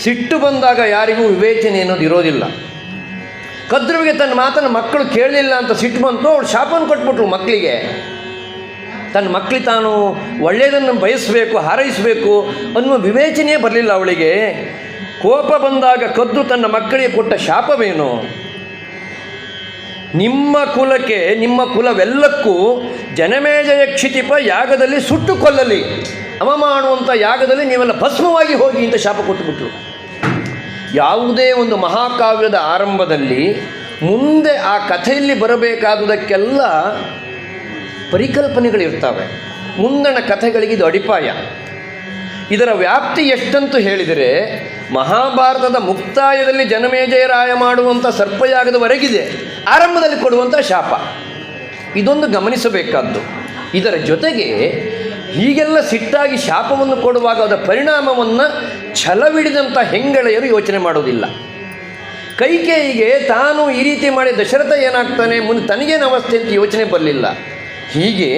ಸಿಟ್ಟು ಬಂದಾಗ ಯಾರಿಗೂ ವಿವೇಚನೆ ಅನ್ನೋದು ಇರೋದಿಲ್ಲ. ಕದ್ರುವಿಗೆ ತನ್ನ ಮಾತನ್ನು ಮಕ್ಕಳು ಕೇಳಲಿಲ್ಲ ಅಂತ ಸಿಟ್ಟು ಬಂತು, ಅವಳು ಶಾಪವನ್ನು ಕೊಟ್ಬಿಟ್ರು ಮಕ್ಕಳಿಗೆ. ತನ್ನ ಮಕ್ಕಳಿಗೆ ತಾನು ಒಳ್ಳೆಯದನ್ನು ಬಯಸಬೇಕು, ಹಾರೈಸಬೇಕು ಅನ್ನುವ ವಿವೇಚನೆಯೇ ಬರಲಿಲ್ಲ ಅವಳಿಗೆ. ಕೋಪ ಬಂದಾಗ ಕದ್ರು ತನ್ನ ಮಕ್ಕಳಿಗೆ ಕೊಟ್ಟ ಶಾಪವೇನು? ನಿಮ್ಮ ಕುಲಕ್ಕೆ, ನಿಮ್ಮ ಕುಲವೆಲ್ಲಕ್ಕೂ ಜನಮೇಜಯ ಕ್ಷಿತಿಪ ಯಾಗದಲ್ಲಿ ಸುಟ್ಟು ಕೊಲ್ಲಲಿ, ಅವ ಮಾಡುವಂಥ ಯಾಗದಲ್ಲಿ ನೀವೆಲ್ಲ ಭಸ್ಮವಾಗಿ ಹೋಗಿ ಅಂತ ಶಾಪ ಕೊಟ್ಟುಬಿಟ್ರು. ಯಾವುದೇ ಒಂದು ಮಹಾಕಾವ್ಯದ ಆರಂಭದಲ್ಲಿ ಮುಂದೆ ಆ ಕಥೆಯಲ್ಲಿ ಬರಬೇಕಾದುದಕ್ಕೆಲ್ಲ ಪರಿಕಲ್ಪನೆಗಳಿರ್ತವೆ. ಮುಂದಣ ಕಥೆಗಳಿಗೆ ಇದು ಅಡಿಪಾಯ. ಇದರ ವ್ಯಾಪ್ತಿ ಎಷ್ಟಂತೂ ಹೇಳಿದರೆ ಮಹಾಭಾರತದ ಮುಕ್ತಾಯದಲ್ಲಿ ಜನಮೇಜಯರಾಯ ಮಾಡುವಂಥ ಸರ್ಪಯಾಗದವರೆಗಿದೆ, ಆರಂಭದಲ್ಲಿ ಕೊಡುವಂಥ ಶಾಪ. ಇದೊಂದು ಗಮನಿಸಬೇಕಾದ್ದು. ಇದರ ಜೊತೆಗೆ ಹೀಗೆಲ್ಲ ಸಿಟ್ಟಾಗಿ ಶಾಪವನ್ನು ಕೊಡುವಾಗ ಅದರ ಪರಿಣಾಮವನ್ನು ಛಲವಿಡಿದಂಥ ಹೆಂಗಳೆಯರು ಯೋಚನೆ ಮಾಡೋದಿಲ್ಲ. ಕೈಕೇಯಿಗೆ ತಾನು ಈ ರೀತಿ ಮಾಡಿ ದಶರಥ ಏನಾಗ್ತಾನೆ, ಮುಂದೆ ತನಗೇನು ಅವಸ್ಥೆ ಅಂತ ಯೋಚನೆ ಬರಲಿಲ್ಲ. ಹೀಗೆ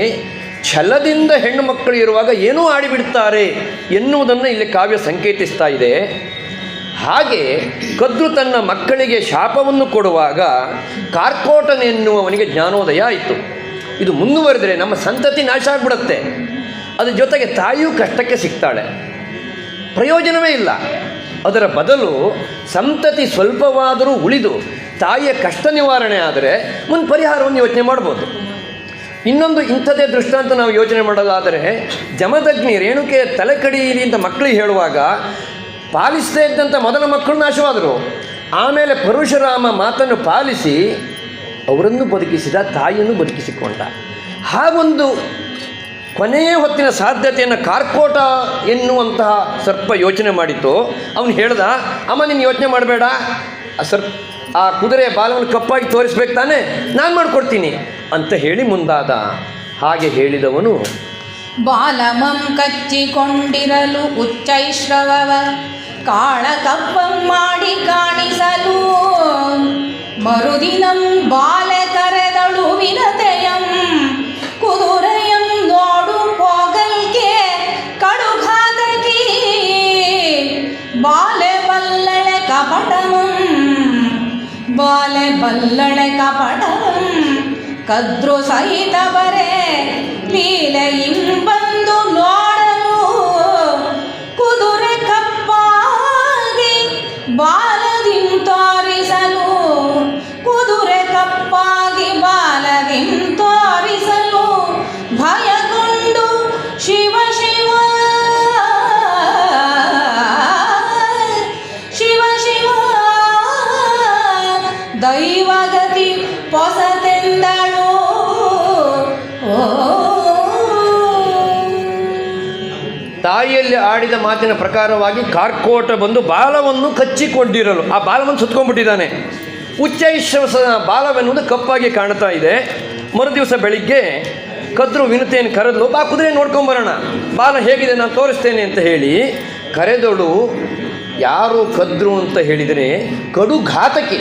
ಛಲದಿಂದ ಹೆಣ್ಣು ಮಕ್ಕಳು ಇರುವಾಗ ಏನೂ ಆಡಿಬಿಡ್ತಾರೆ ಎನ್ನುವುದನ್ನು ಇಲ್ಲಿ ಕಾವ್ಯ ಸಂಕೇತಿಸ್ತಾ ಇದೆ. ಹಾಗೆ ಕದ್ರು ತನ್ನ ಮಕ್ಕಳಿಗೆ ಶಾಪವನ್ನು ಕೊಡುವಾಗ ಕಾರ್ಕೋಟನೆನ್ನುವವನಿಗೆ ಜ್ಞಾನೋದಯ ಆಯಿತು. ಇದು ಮುಂದುವರೆದರೆ ನಮ್ಮ ಸಂತತಿ ನಾಶ ಆಗಿಬಿಡುತ್ತೆ. ಅದರ ಜೊತೆಗೆ ತಾಯಿಯೂ ಕಷ್ಟಕ್ಕೆ ಸಿಗ್ತಾಳೆ, ಪ್ರಯೋಜನವೇ ಇಲ್ಲ. ಅದರ ಬದಲು ಸಂತತಿ ಸ್ವಲ್ಪವಾದರೂ ಉಳಿದು ತಾಯಿಯ ಕಷ್ಟ ನಿವಾರಣೆ ಆದರೆ ಮುಂದೆ ಪರಿಹಾರವನ್ನು ಯೋಚನೆ ಮಾಡ್ಬೋದು. ಇನ್ನೊಂದು ಇಂಥದ್ದೇ ದೃಷ್ಟಾಂತ ನಾವು ಯೋಚನೆ ಮಾಡೋದಾದರೆ, ಜಮದಗ್ನಿ ರೇಣುಕೆ ತಲೆ ಕಡೀರಿ ಅಂತ ಮಕ್ಕಳಿಗೆ ಹೇಳುವಾಗ ಪಾಲಿಸದೇ ಇದ್ದಂಥ ಮೊದಲ ಮಕ್ಕಳು ನಾಶವಾದರು. ಆಮೇಲೆ ಪರಶುರಾಮ ಮಾತನ್ನು ಪಾಲಿಸಿ ಅವರನ್ನು ಬದುಕಿಸಿದ, ತಾಯಿಯನ್ನು ಬದುಕಿಸಿಕೊಂಡ. ಹಾಗೊಂದು ಕೊನೆಯ ಹೊತ್ತಿನ ಸಾಧ್ಯತೆಯನ್ನು ಕಾರ್ಕೋಟ ಎನ್ನುವಂತಹ ಸರ್ಪ ಯೋಚನೆ ಮಾಡಿತು. ಅವನು ಹೇಳ್ದ, ಅಮ್ಮ ನೀನು ಯೋಚನೆ ಮಾಡಬೇಡ, ಆ ಕುದುರೆಯ ಬಾಲವನ್ನು ಕಪ್ಪಾಗಿ ತೋರಿಸ್ಬೇಕು ತಾನೆ, ನಾನು ಮಾಡಿಕೊಡ್ತೀನಿ ಅಂತ ಹೇಳಿ ಮುಂದಾದ. ಹಾಗೆ ಹೇಳಿದವನು ಬಾಲಮಂ ಕಚ್ಚಿಕೊಂಡಿರಲು ಉಚ್ಚೈಶ್ರವವ ಕಾಳ ಕಪ್ಪಂ ಮಾಡಿ ಕಾಣಿಸಲು ಮರುದಿನಂ ಬಾಲೆ ಕರೆದಳು ವಿನತೆಯಂ ಕುದುರೆಯಂ ನೋಡು ಪೋಗಲ್ಗೆ ಕಡುಘಾತಕಿ ಬಾಲೆ ಬಲ್ಲಳೆ ಕಪಟಮಂ ಬಾಲೆ ಬಲ್ಲಳೆ ಕಪಟಮಂ ಕದ್ರು ಸಹಿತ ಬರೆ ಲೀಲೆಯಿಂ ಬಂದು ನೋಡಲು ಕುದುರೆ ಕಪ್ಪಾಗಿ ಬಾಲದಿಂ ತೋರಿಸಲು ಕುದುರೆ ಕಪ್ಪಾಗಿ ಬಾಲದಿಂ ತೋರಿಸಲು ಭಯಗೊಂಡು ಶಿವ ಶಿವ ಶಿವ ಶಿವ ದೈವಗತಿ ಪೊಸತೆಂದಳು. ತಾಯಿಯಲ್ಲಿ ಆಡಿದ ಮಾತಿನ ಪ್ರಕಾರವಾಗಿ ಕಾರ್ಕೋಟ ಬಂದು ಬಾಲವನ್ನು ಕಚ್ಚಿಕೊಂಡಿರಲು ಆ ಬಾಲವನ್ನು ಸುತ್ಕೊಂಡ್ಬಿಟ್ಟಿದ್ದಾನೆ. ಉಚ್ಚೈಶ್ರವಸ ಬಾಲವೆನ್ನುವುದು ಕಪ್ಪಾಗಿ ಕಾಣ್ತಾ ಇದೆ. ಮರುದಿವಸ ಬೆಳಿಗ್ಗೆ ಕದ್ರು ವಿನತೆಯನ್ನು ಕರೆದು, ಬಾ ಕುದುರೆ ನೋಡ್ಕೊಂಬರೋಣ, ಬಾಲ ಹೇಗಿದೆ ನಾನು ತೋರಿಸ್ತೇನೆ ಅಂತ ಹೇಳಿ ಕರೆದಳು. ಯಾರು ಕದ್ರು ಅಂತ ಹೇಳಿದರೆ ಕಡು ಘಾತಕಿ.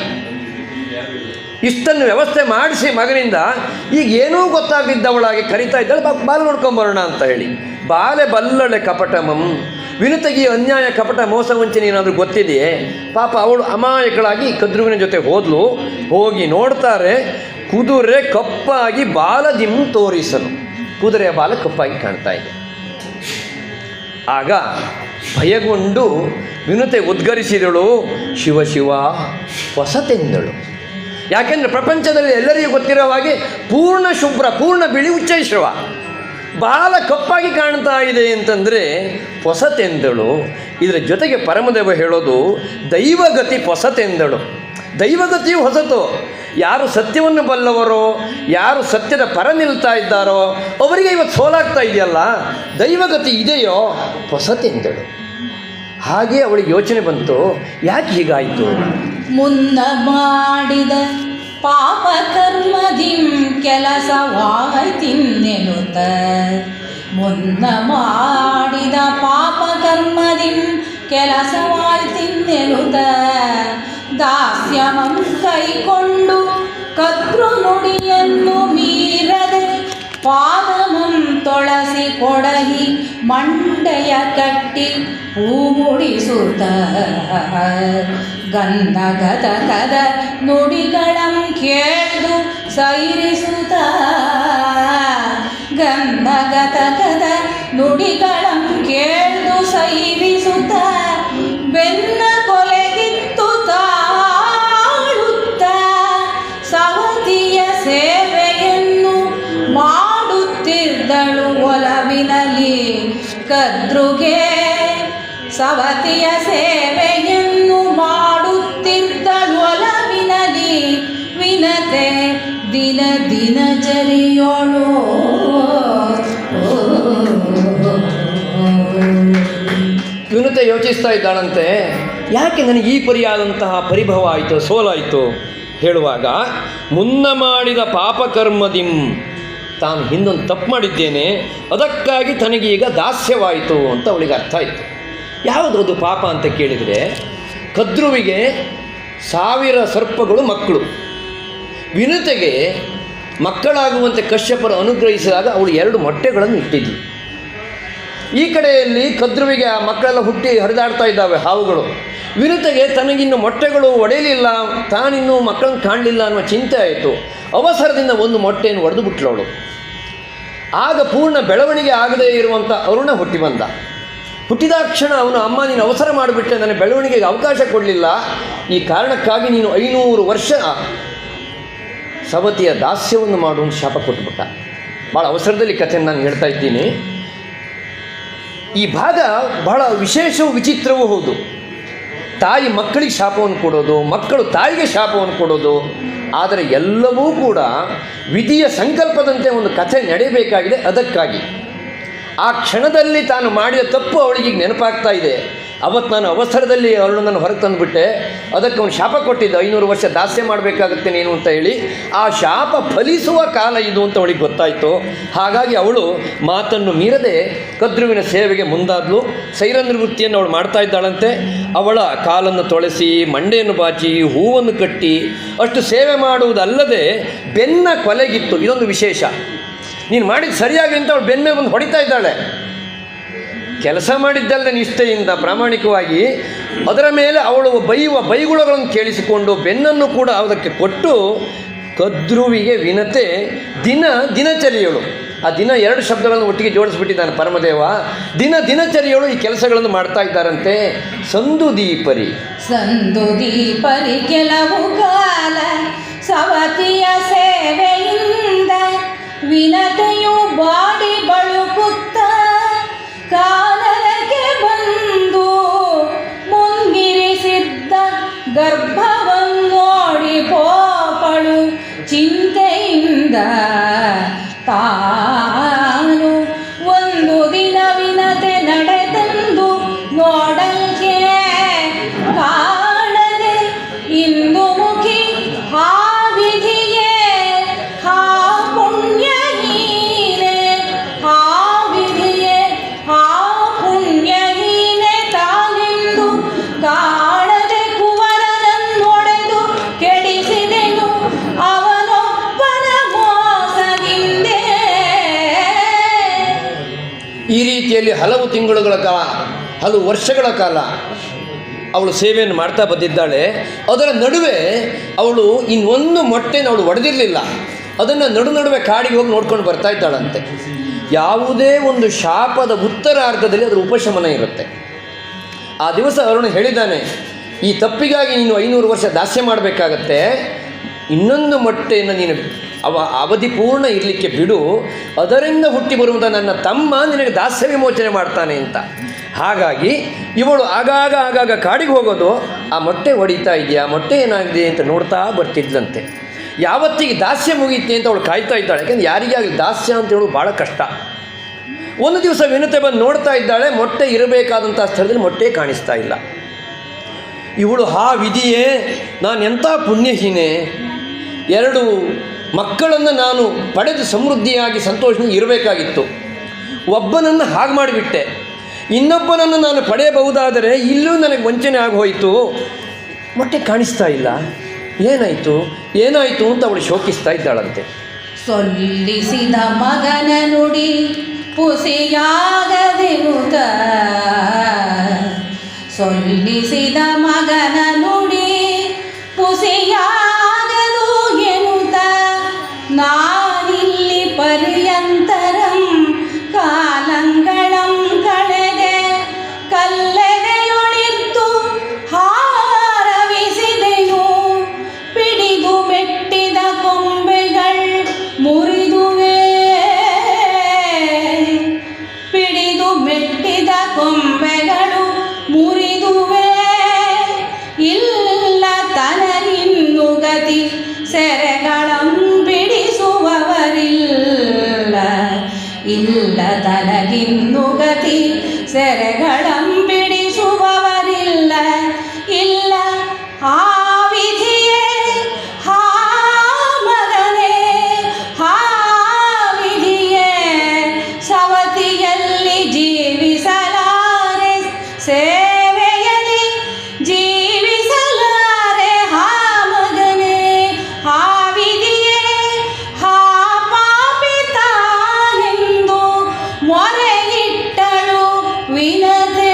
ಇಷ್ಟನ್ನು ವ್ಯವಸ್ಥೆ ಮಾಡಿಸಿ ಮಗನಿಂದ ಈಗ ಏನೂ ಗೊತ್ತಾಗದಿದ್ದವಳಾಗಿ ಕರಿತಾ ಇದ್ದಾಳೆ, ಬಾಲ ನೋಡ್ಕೊಂಬರೋಣ ಅಂತ ಹೇಳಿ. ಬಾಲೆ ಬಲ್ಲಳೆ ಕಪಟಮಂ, ವಿನುತೆಗೆ ಅನ್ಯಾಯ ಕಪಟ ಮೋಸ ವಂಚನೆ ಏನಾದರೂ ಗೊತ್ತಿದೆಯೇ? ಪಾಪ ಅವಳು ಅಮಾಯಕಳಾಗಿ ಕದ್ರುವಿನ ಜೊತೆ ಹೋದ್ಲು. ಹೋಗಿ ನೋಡ್ತಾರೆ, ಕುದುರೆ ಕಪ್ಪಾಗಿ ಬಾಲದಿಂ ತೋರಿಸಲು, ಕುದುರೆಯ ಬಾಲ ಕಪ್ಪಾಗಿ ಕಾಣ್ತಾ ಇದೆ. ಆಗ ಭಯಗೊಂಡು ವಿನುತೆ ಉದ್ಗರಿಸಿದಳು, ಶಿವ ಶಿವ ಹೊಸತೆಂದಳು. ಯಾಕೆಂದರೆ ಪ್ರಪಂಚದಲ್ಲಿ ಎಲ್ಲರಿಗೂ ಗೊತ್ತಿರೋ ಹಾಗೆ ಪೂರ್ಣ ಶುಭ್ರ, ಪೂರ್ಣ ಬಿಳಿ ಉಚ್ಚೈಶ್ರವ, ಬಾಲ ಕಪ್ಪಾಗಿ ಕಾಣ್ತಾ ಇದೆ ಅಂತಂದರೆ ಹೊಸತೆಂದಳು. ಇದರ ಜೊತೆಗೆ ಪರಮದೇವ ಹೇಳೋದು ದೈವಗತಿ ಹೊಸತೆಂದಳು. ದೈವಗತಿಯು ಹೊಸತು. ಯಾರು ಸತ್ಯವನ್ನು ಬಲ್ಲವರೋ, ಯಾರು ಸತ್ಯದ ಪರ ನಿಲ್ತಾ ಇದ್ದಾರೋ ಅವರಿಗೆ ಇವತ್ತು ಸೋಲಾಗ್ತಾ ಇದೆಯಲ್ಲ, ದೈವಗತಿ ಇದೆಯೋ ಹೊಸತೆಂದಳು. ಹಾಗೆ ಅವಳಿಗೆ ಯೋಚನೆ ಬಂತು, ಯಾಕೆ ಹೀಗಾಯಿತು? ಮುನ್ನ ಮಾಡಿದ ಪಾಪ ಕರ್ಮದಿಂ ಕೆಲಸವಾಯ್ತಿನ್ನೆನುತ, ಮುನ್ನ ಮಾಡಿದ ಪಾಪ ಕರ್ಮದಿಂ ಕೆಲಸವಾಯ್ತಿನ್ನೆನುತ, ದಾಸ್ಯಮಂ ಕೈಕೊಂಡು ಕದ್ರು ನುಡಿಯನ್ನು ಮೀರದೆ ಪಾದಮಂ ತೊಳಸಿ ತುಳಸಿ ಕೊಡಹಿ ಮಂಡೆಯ ಕಟ್ಟಿ ಹೂ ಮುಡಿಸುತ್ತ ಗಂಧಗತಕದ ನುಡಿಗಳಂ ಕೇಳ್ದು ಸೈರಿಸುತ್ತ ಗಂಧಗತಕದ ನುಡಿಗಳಂ ಕೇಳ್ದು ಸೈರಿಸುತ್ತ ಬೆನ್ನ ಕೊಲೆಗಿತ್ತು ತಾಳುತ್ತ ಸವತಿಯ ಸೇವೆಯನ್ನು ಮಾಡುತ್ತಿದ್ದಳು ಒಲವಿನಲಿ ಕದ್ರುಗೆ ಸವತಿಯ ಸೇವೆಯನ್ನು ಮಾಡುತ್ತಿದ್ದಳು ಒಲವಿನಲಿ ವಿನತೆ ದಿನ ದಿನಚರಿಯೋಳು ವಿನತೆ ಯೋಚಿಸ್ತಾ ಇದ್ದಾಳಂತೆ, ಯಾಕೆ ನನಗೆ ಈ ಪರಿಯಾದಂತಹ ಪರಿಭವ ಆಯಿತು, ಸೋಲಾಯಿತು ಹೇಳುವಾಗ ಮುನ್ನ ಮಾಡಿದ ಪಾಪಕರ್ಮದಿಂ, ತಾನು ಹಿಂದೊಂದು ತಪ್ಪು ಮಾಡಿದ್ದೇನೆ, ಅದಕ್ಕಾಗಿ ತನಗೀಗ ದಾಸ್ಯವಾಯಿತು ಅಂತ ಅವಳಿಗೆ ಅರ್ಥ ಆಯಿತು. ಯಾವುದದು ಪಾಪ ಅಂತ ಕೇಳಿದರೆ, ಕದ್ರುವಿಗೆ 1000 ಸರ್ಪಗಳು ಮಕ್ಕಳು, ವಿನತೆಗೆ ಮಕ್ಕಳಾಗುವಂತೆ ಕಶ್ಯಪರು ಅನುಗ್ರಹಿಸಿದಾಗ ಅವಳು 2 ಮೊಟ್ಟೆಗಳನ್ನು ಇಟ್ಟಿದ್ಲು. ಈ ಕಡೆಯಲ್ಲಿ ಕದ್ರುವಿಗೆ ಆ ಮಕ್ಕಳೆಲ್ಲ ಹುಟ್ಟಿ ಹರಿದಾಡ್ತಾ ಇದ್ದಾವೆ ಹಾವುಗಳು. ವಿನತೆಗೆ ತನಗಿನ್ನು ಮೊಟ್ಟೆಗಳು ಒಡೆಯಲಿಲ್ಲ, ತಾನಿನ್ನೂ ಮಕ್ಕಳನ್ನು ಕಾಣಲಿಲ್ಲ ಅನ್ನೋ ಚಿಂತೆ ಆಯಿತು. ಅವಸರದಿಂದ ಒಂದು ಮೊಟ್ಟೆಯನ್ನು ಒಡೆದು ಬಿಟ್ಲವಳು. ಆಗ ಪೂರ್ಣ ಬೆಳವಣಿಗೆ ಆಗದೇ ಇರುವಂಥ ಅರುಣ ಹುಟ್ಟಿ ಬಂದ. ಹುಟ್ಟಿದಾಕ್ಷಣ ಅವನು, ಅಮ್ಮ ನೀನು ಅವಸರ ಮಾಡಿಬಿಟ್ಟೆ, ನನಗೆ ಬೆಳವಣಿಗೆಗೆ ಅವಕಾಶ ಕೊಡಲಿಲ್ಲ, ಈ ಕಾರಣಕ್ಕಾಗಿ ನೀನು 500 ವರ್ಷ ಸವತಿಯ ದಾಸ್ಯವನ್ನು ಮಾಡುವಂಥ ಶಾಪ ಕೊಟ್ಟುಬಿಟ್ಟ. ಭಾಳ ಅವಸರದಲ್ಲಿ ಕಥೆಯನ್ನು ನಾನು ಹೇಳ್ತಾ ಇದ್ದೀನಿ. ಈ ಭಾಗ ಬಹಳ ವಿಶೇಷವೂ ವಿಚಿತ್ರವೂ ಹೌದು. ತಾಯಿ ಮಕ್ಕಳಿಗೆ ಶಾಪವನ್ನು ಕೊಡೋದು, ಮಕ್ಕಳು ತಾಯಿಗೆ ಶಾಪವನ್ನು ಕೊಡೋದು, ಆದರೆ ಎಲ್ಲವೂ ಕೂಡ ವಿಧಿಯ ಸಂಕಲ್ಪದಂತೆ ಒಂದು ಕಥೆ ನಡೆಯಬೇಕಾಗಿದೆ. ಅದಕ್ಕಾಗಿ ಆ ಕ್ಷಣದಲ್ಲಿ ತಾನು ಮಾಡಿದ ತಪ್ಪು ಅವಳಿಗೆ ನೆನಪಾಗ್ತಾ ಇದೆ. ಅವತ್ತು ನಾನು ಅವಸರದಲ್ಲಿ ಅವಳನ್ನು ಹೊರಗೆ ತಂದುಬಿಟ್ಟೆ, ಅದಕ್ಕೆ ಅವನು ಶಾಪ ಕೊಟ್ಟಿದ್ದ, 500 ವರ್ಷ ದಾಸ್ಯ ಮಾಡಬೇಕಾಗುತ್ತೆ ನೀನು ಅಂತ ಹೇಳಿ. ಆ ಶಾಪ ಫಲಿಸುವ ಕಾಲ ಇದು ಅಂತ ಅವಳಿಗೆ ಗೊತ್ತಾಯಿತು. ಹಾಗಾಗಿ ಅವಳು ಮಾತನ್ನು ಮೀರದೆ ಕದ್ರುವಿನ ಸೇವೆಗೆ ಮುಂದಾದಳು. ಸೈರಂಧ್ರ ವೃತ್ತಿಯನ್ನು ಅವಳು ಮಾಡ್ತಾ ಇದ್ದಾಳಂತೆ. ಅವಳ ಕಾಲನ್ನು ತೊಳೆಸಿ, ಮಂಡೆಯನ್ನು ಬಾಚಿ, ಹೂವನ್ನು ಕಟ್ಟಿ ಅಷ್ಟು ಸೇವೆ ಮಾಡುವುದಲ್ಲದೆ ಬೆನ್ನ ಕೊಲೆಗಿತ್ತು. ಇದೊಂದು ವಿಶೇಷ. ನೀನು ಮಾಡಿದ್ದು ಸರಿಯಾಗಿ ಅಂತ ಅವಳು ಬೆನ್ನ ಮೇಲೆ ಬಂದು ಹೊಡಿತಾ ಇದ್ದಾಳೆ. ಕೆಲಸ ಮಾಡಿದ್ದಲ್ಲದೆ ನಿಷ್ಠೆಯಿಂದ ಪ್ರಾಮಾಣಿಕವಾಗಿ ಅದರ ಮೇಲೆ ಅವಳು ಬೈಯುವ ಬೈಗುಳಗಳನ್ನು ಕೇಳಿಸಿಕೊಂಡು ಬೆನ್ನನ್ನು ಕೂಡ ಅದಕ್ಕೆ ಕೊಟ್ಟು ಕದ್ರುವಿಗೆ ವಿನತೆ ದಿನಚರಿಯಳು. ಆ ದಿನ 2 ಶಬ್ದಗಳನ್ನು ಒಟ್ಟಿಗೆ ಜೋಡಿಸ್ಬಿಟ್ಟಿದ್ದಾನೆ ಪರಮದೇವ. ದಿನಚರಿಯಳು ಈ ಕೆಲಸಗಳನ್ನು ಮಾಡ್ತಾ ಇದ್ದಾರಂತೆ. ಸಂದುದೀಪರಿ ಕೆಲವು ಕಾಲ ಸವತಿಯ ಸೇವೆಯಿಂದ ವಿನತೆಯು ಬಾಡಿ ಬಳುಕುತ್ತ ಕಾನನಕ್ಕೆ ಬಂದು ಮುಂಗಿರಿಸಿದ್ದ ಗರ್ಭವನ್ನೋಡಿ ಪೋಪಳು ಚಿಂತೆಯಿಂದ ತಾನು ಒಂದು ದಿನ ವಿನತೆ ನಡೆದೆಂದು ನೋಡಲ್ಕೆ ಕಾಣದೆ ಇಂದು ಮುಖಿ ಹಾ ವಿಧಿಯೇ ಹಾ ಪುಣ್ಯಹೀನೆ ಹಾ ವಿಧಿಯೇ ಹಾ ಪುಣ್ಯಹೀನೆ ತಾನೆಂದು ಕಾಣದೆ ಕುವರನನ್ನೊಡೆದು ಕೆಡಿಸಿದೆನು ಅವನೊಬ್ಬನ ಮೋಸದಿಂದೆ. ಈ ರೀತಿಯಲ್ಲಿ ಹಲವು ತಿಂಗಳುಗಳ ಕಾಲ, ಹಲವು ವರ್ಷಗಳ ಕಾಲ ಅವಳು ಸೇವೆಯನ್ನು ಮಾಡ್ತಾ ಬಂದಿದ್ದಾಳೆ. ಅದರ ನಡುವೆ ಅವಳು ಇನ್ನೊಂದು ಮೊಟ್ಟೆನ ಅವಳು ಒಡೆದಿರಲಿಲ್ಲ. ಅದನ್ನು ನಡುವೆ ಕಾಡಿಗೆ ಹೋಗಿ ನೋಡ್ಕೊಂಡು ಬರ್ತಾ ಇದ್ದಾಳಂತೆ. ಯಾವುದೇ ಒಂದು ಶಾಪದ ಉತ್ತರಾರ್ಧದಲ್ಲಿ ಅದರ ಉಪಶಮನ ಇರುತ್ತೆ. ಆ ದಿವಸ ಅರುಣ ಹೇಳಿದ್ದಾನೆ, ಈ ತಪ್ಪಿಗಾಗಿ ನೀನು 500 ವರ್ಷ ದಾಸ್ಯ ಮಾಡಬೇಕಾಗತ್ತೆ, ಇನ್ನೊಂದು ಮೊಟ್ಟೆಯನ್ನು ನೀನು ಅವಧಿ ಪೂರ್ಣ ಇರಲಿಕ್ಕೆ ಬಿಡು, ಅದರಿಂದ ಹುಟ್ಟಿ ಬರುವಂಥ ನನ್ನ ತಮ್ಮ ನಿನಗೆ ದಾಸ್ಯ ವಿಮೋಚನೆ ಮಾಡ್ತಾನೆ ಅಂತ. ಹಾಗಾಗಿ ಇವಳು ಆಗಾಗ ಕಾಡಿಗೆ ಹೋಗೋದು, ಆ ಮೊಟ್ಟೆ ಹೊಡಿತಾ ಇದೆಯಾ, ಮೊಟ್ಟೆ ಏನಾಗಿದೆ ಅಂತ ನೋಡ್ತಾ ಬರ್ತಿದ್ಲಂತೆ. ಯಾವತ್ತಿಗೆ ದಾಸ್ಯ ಮುಗೀತೆ ಅಂತ ಅವಳು ಕಾಯ್ತಾ ಇದ್ದಾಳೆ. ಯಾಕೆಂದರೆ ಯಾರಿಗೇ ಆಗಲಿ ದಾಸ್ಯ ಅಂತ ಹೇಳೋದು ಭಾಳ ಕಷ್ಟ. ಒಂದು ದಿವಸ ವಿನತೆ ಬಂದು ನೋಡ್ತಾ ಇದ್ದಾಳೆ, ಮೊಟ್ಟೆ ಇರಬೇಕಾದಂಥ ಸ್ಥಳದಲ್ಲಿ ಮೊಟ್ಟೆ ಕಾಣಿಸ್ತಾ ಇಲ್ಲ. ಇವಳು ಹಾ ವಿಧಿಯೇ, ನಾನು ಎಂಥ ಪುಣ್ಯಹೀನೆ, 2 ಮಕ್ಕಳನ್ನು ನಾನು ಪಡೆದು ಸಮೃದ್ಧಿಯಾಗಿ ಸಂತೋಷದಿಂದ ಇರಬೇಕಾಗಿತ್ತು, ಒಬ್ಬನನ್ನು ಹಾಗೆ ಮಾಡಿಬಿಟ್ಟೆ, ಇನ್ನೊಬ್ಬನನ್ನು ನಾನು ಪಡೆಯಬಹುದಾದರೆ ಇಲ್ಲೂ ನನಗೆ ವಂಚನೆ ಆಗೋಯಿತು, ಮೊಟ್ಟೆ ಕಾಣಿಸ್ತಾ ಇಲ್ಲ, ಏನಾಯಿತು ಅಂತ ಅವಳು ಶೋಕಿಸ್ತಾ ಇದ್ದಾಳಂತೆ. ಸೊಲ್ಲಿಸಿದ ಮಗನ ನುಡಿ ಪುಸಿಯಾಗದಿರುತ್ತ ಸೊಲ್ಲಿಸಿದ ಮಗನ ನುಡಿ ಪುಸಿಯಾಗದು ಎನ್ನುತ್ತ ನಾನಿಲ್ಲಿ ಪರ್ಯಂತರಂ ಕಾಲಂಗಳಂ ಕಳೆದೆ ಕಲ್ಲೆದೆಯೊಳಿತ್ತು ಹಾರವಿಸಿದೆಯು ಪಿಡಿದು ಮೆಟ್ಟಿದ ಕೊಂಬೆಗಳ್ ಮುರಿದುವೆ ಪಿಡಿದು ಮೆಟ್ಟಿದ ಕೊಂಬೆಗಳು ಮುರಿದುವೆ ಇಲ್ಲ ತನಗಿನ್ನು ಗತಿ ಸೆರೆಗಳಂ ಬಿಡಿಸುವವರಿಲ್ಲ ಇಲ್ಲ ತನಗಿನ್ನು ಗತಿ ಸೆರೆಗಳಂ ಬಿಡಿಸುವವರಿಲ್ಲ ಇಲ್ಲ ಆ ವಿಧಿಯೇ ಹಾ ಮಗನೇ ಹಾ ವಿಧಿಯೇ ಸವತಿಯಲ್ಲಿ ಜೀವಿಸಲಾರೆ ಸೇವೆಯಲ್ಲಿ ಜೀವಿಸಲಾರೆ ಹಾ ಮಗನೇ ಹಾ ವಿಧಿಯೇ ಹಾ ಪಾಪಿ ತಾನೆಂದು ಮೊರೆಯಿಟ್ಟಳು ವಿನತೆ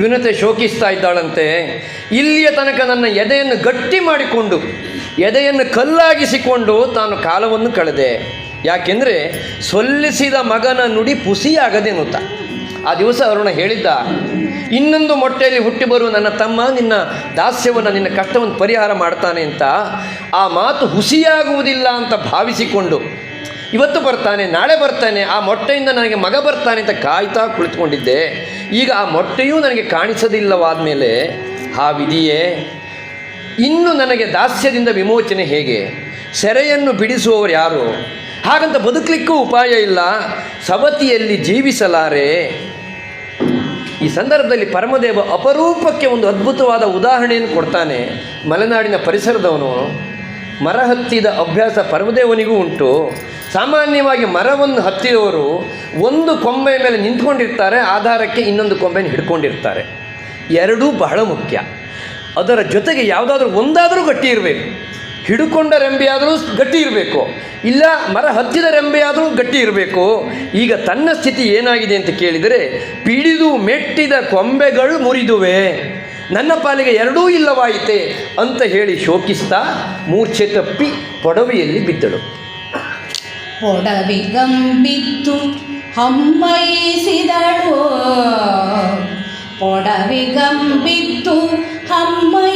ವಿನತೆ ಶೋಕಿಸ್ತಾ ಇದ್ದಾಳಂತೆ. ಇಲ್ಲಿಯ ತನಕ ನನ್ನ ಎದೆಯನ್ನು ಗಟ್ಟಿ ಮಾಡಿಕೊಂಡು ಎದೆಯನ್ನು ಕಲ್ಲಾಗಿಸಿಕೊಂಡು ತಾನು ಕಾಲವನ್ನು ಕಳೆದೆ. ಯಾಕೆಂದರೆ ಸೊಲ್ಲಿಸಿದ ಮಗನ ನುಡಿ ಪುಸಿಯಾಗದೆನ್ನುತ್ತ. ಆ ದಿವಸ ಅರುಣ ಹೇಳಿದ್ದ, ಇನ್ನೊಂದು ಮೊಟ್ಟೆಯಲ್ಲಿ ಹುಟ್ಟಿ ಬರುವ ನನ್ನ ತಮ್ಮ ನಿನ್ನ ದಾಸ್ಯವನ್ನು ನಿನ್ನ ಕಷ್ಟವನ್ನು ಪರಿಹಾರ ಮಾಡ್ತಾನೆ ಅಂತ. ಆ ಮಾತು ಹುಸಿಯಾಗುವುದಿಲ್ಲ ಅಂತ ಭಾವಿಸಿಕೊಂಡು ಇವತ್ತು ಬರ್ತಾನೆ ನಾಳೆ ಬರ್ತಾನೆ ಆ ಮೊಟ್ಟೆಯಿಂದ ನನಗೆ ಮಗ ಬರ್ತಾನೆ ಅಂತ ಕಾಯ್ತಾ ಕುಳಿತುಕೊಂಡಿದ್ದೆ. ಈಗ ಆ ಮೊಟ್ಟೆಯೂ ನನಗೆ ಕಾಣಿಸೋದಿಲ್ಲವಾದ ಮೇಲೆ ಆ ವಿಧಿಯೇ ಇನ್ನು ನನಗೆ ದಾಸ್ಯದಿಂದ ವಿಮೋಚನೆ ಹೇಗೆ? ಸೆರೆಯನ್ನು ಬಿಡಿಸುವವರು ಯಾರು? ಹಾಗಂತ ಬದುಕಲಿಕ್ಕೂ ಉಪಾಯ ಇಲ್ಲ. ಸವತಿಯಲ್ಲಿ ಜೀವಿಸಲಾರೆ. ಈ ಸಂದರ್ಭದಲ್ಲಿ ಪರಮದೇವ ಅಪರೂಪಕ್ಕೆ ಒಂದು ಅದ್ಭುತವಾದ ಉದಾಹರಣೆಯನ್ನು ಕೊಡ್ತಾನೆ. ಮಲೆನಾಡಿನ ಪರಿಸರದವನು, ಮರ ಹತ್ತಿದ ಅಭ್ಯಾಸ ಪರಮದೇವನಿಗೂ ಉಂಟು. ಸಾಮಾನ್ಯವಾಗಿ ಮರವನ್ನು ಹತ್ತಿದವರು ಒಂದು ಕೊಂಬೆಯ ಮೇಲೆ ನಿಂತ್ಕೊಂಡಿರ್ತಾರೆ, ಆಧಾರಕ್ಕೆ ಇನ್ನೊಂದು ಕೊಂಬೆಯನ್ನು ಹಿಡ್ಕೊಂಡಿರ್ತಾರೆ. ಎರಡೂ ಬಹಳ ಮುಖ್ಯ. ಅದರ ಜೊತೆಗೆ ಯಾವುದಾದ್ರೂ ಒಂದಾದರೂ ಗಟ್ಟಿ ಇರಬೇಕು. ಹಿಡ್ಕೊಂಡ ರೆಂಬೆಯಾದರೂ ಗಟ್ಟಿ ಇರಬೇಕು, ಇಲ್ಲ ಮರ ಹತ್ತಿದ ರೆಂಬೆಯಾದರೂ ಗಟ್ಟಿ ಇರಬೇಕು. ಈಗ ತನ್ನ ಸ್ಥಿತಿ ಏನಾಗಿದೆ ಅಂತ ಕೇಳಿದರೆ, ಪಿಡಿದು ಮೆಟ್ಟಿದ ಕೊಂಬೆಗಳು ಮುರಿದುವೆ, ನನ್ನ ಪಾಲಿಗೆ ಎರಡೂ ಇಲ್ಲವಾಯಿತೆ ಅಂತ ಹೇಳಿ ಶೋಕಿಸ್ತಾ ಮೂರ್ಛೆ ತಪ್ಪಿ ಪೊಡವೆಯಲ್ಲಿ ಬಿದ್ದಳು. ಪೊಡವಿಗಂಬಿದ್ದು ಹಮ್ಮೈಸಿದಳು, ಪೊಡವಿಗಂಬಿದ್ದು ಹಮ್ಮೈಸಿದಳು,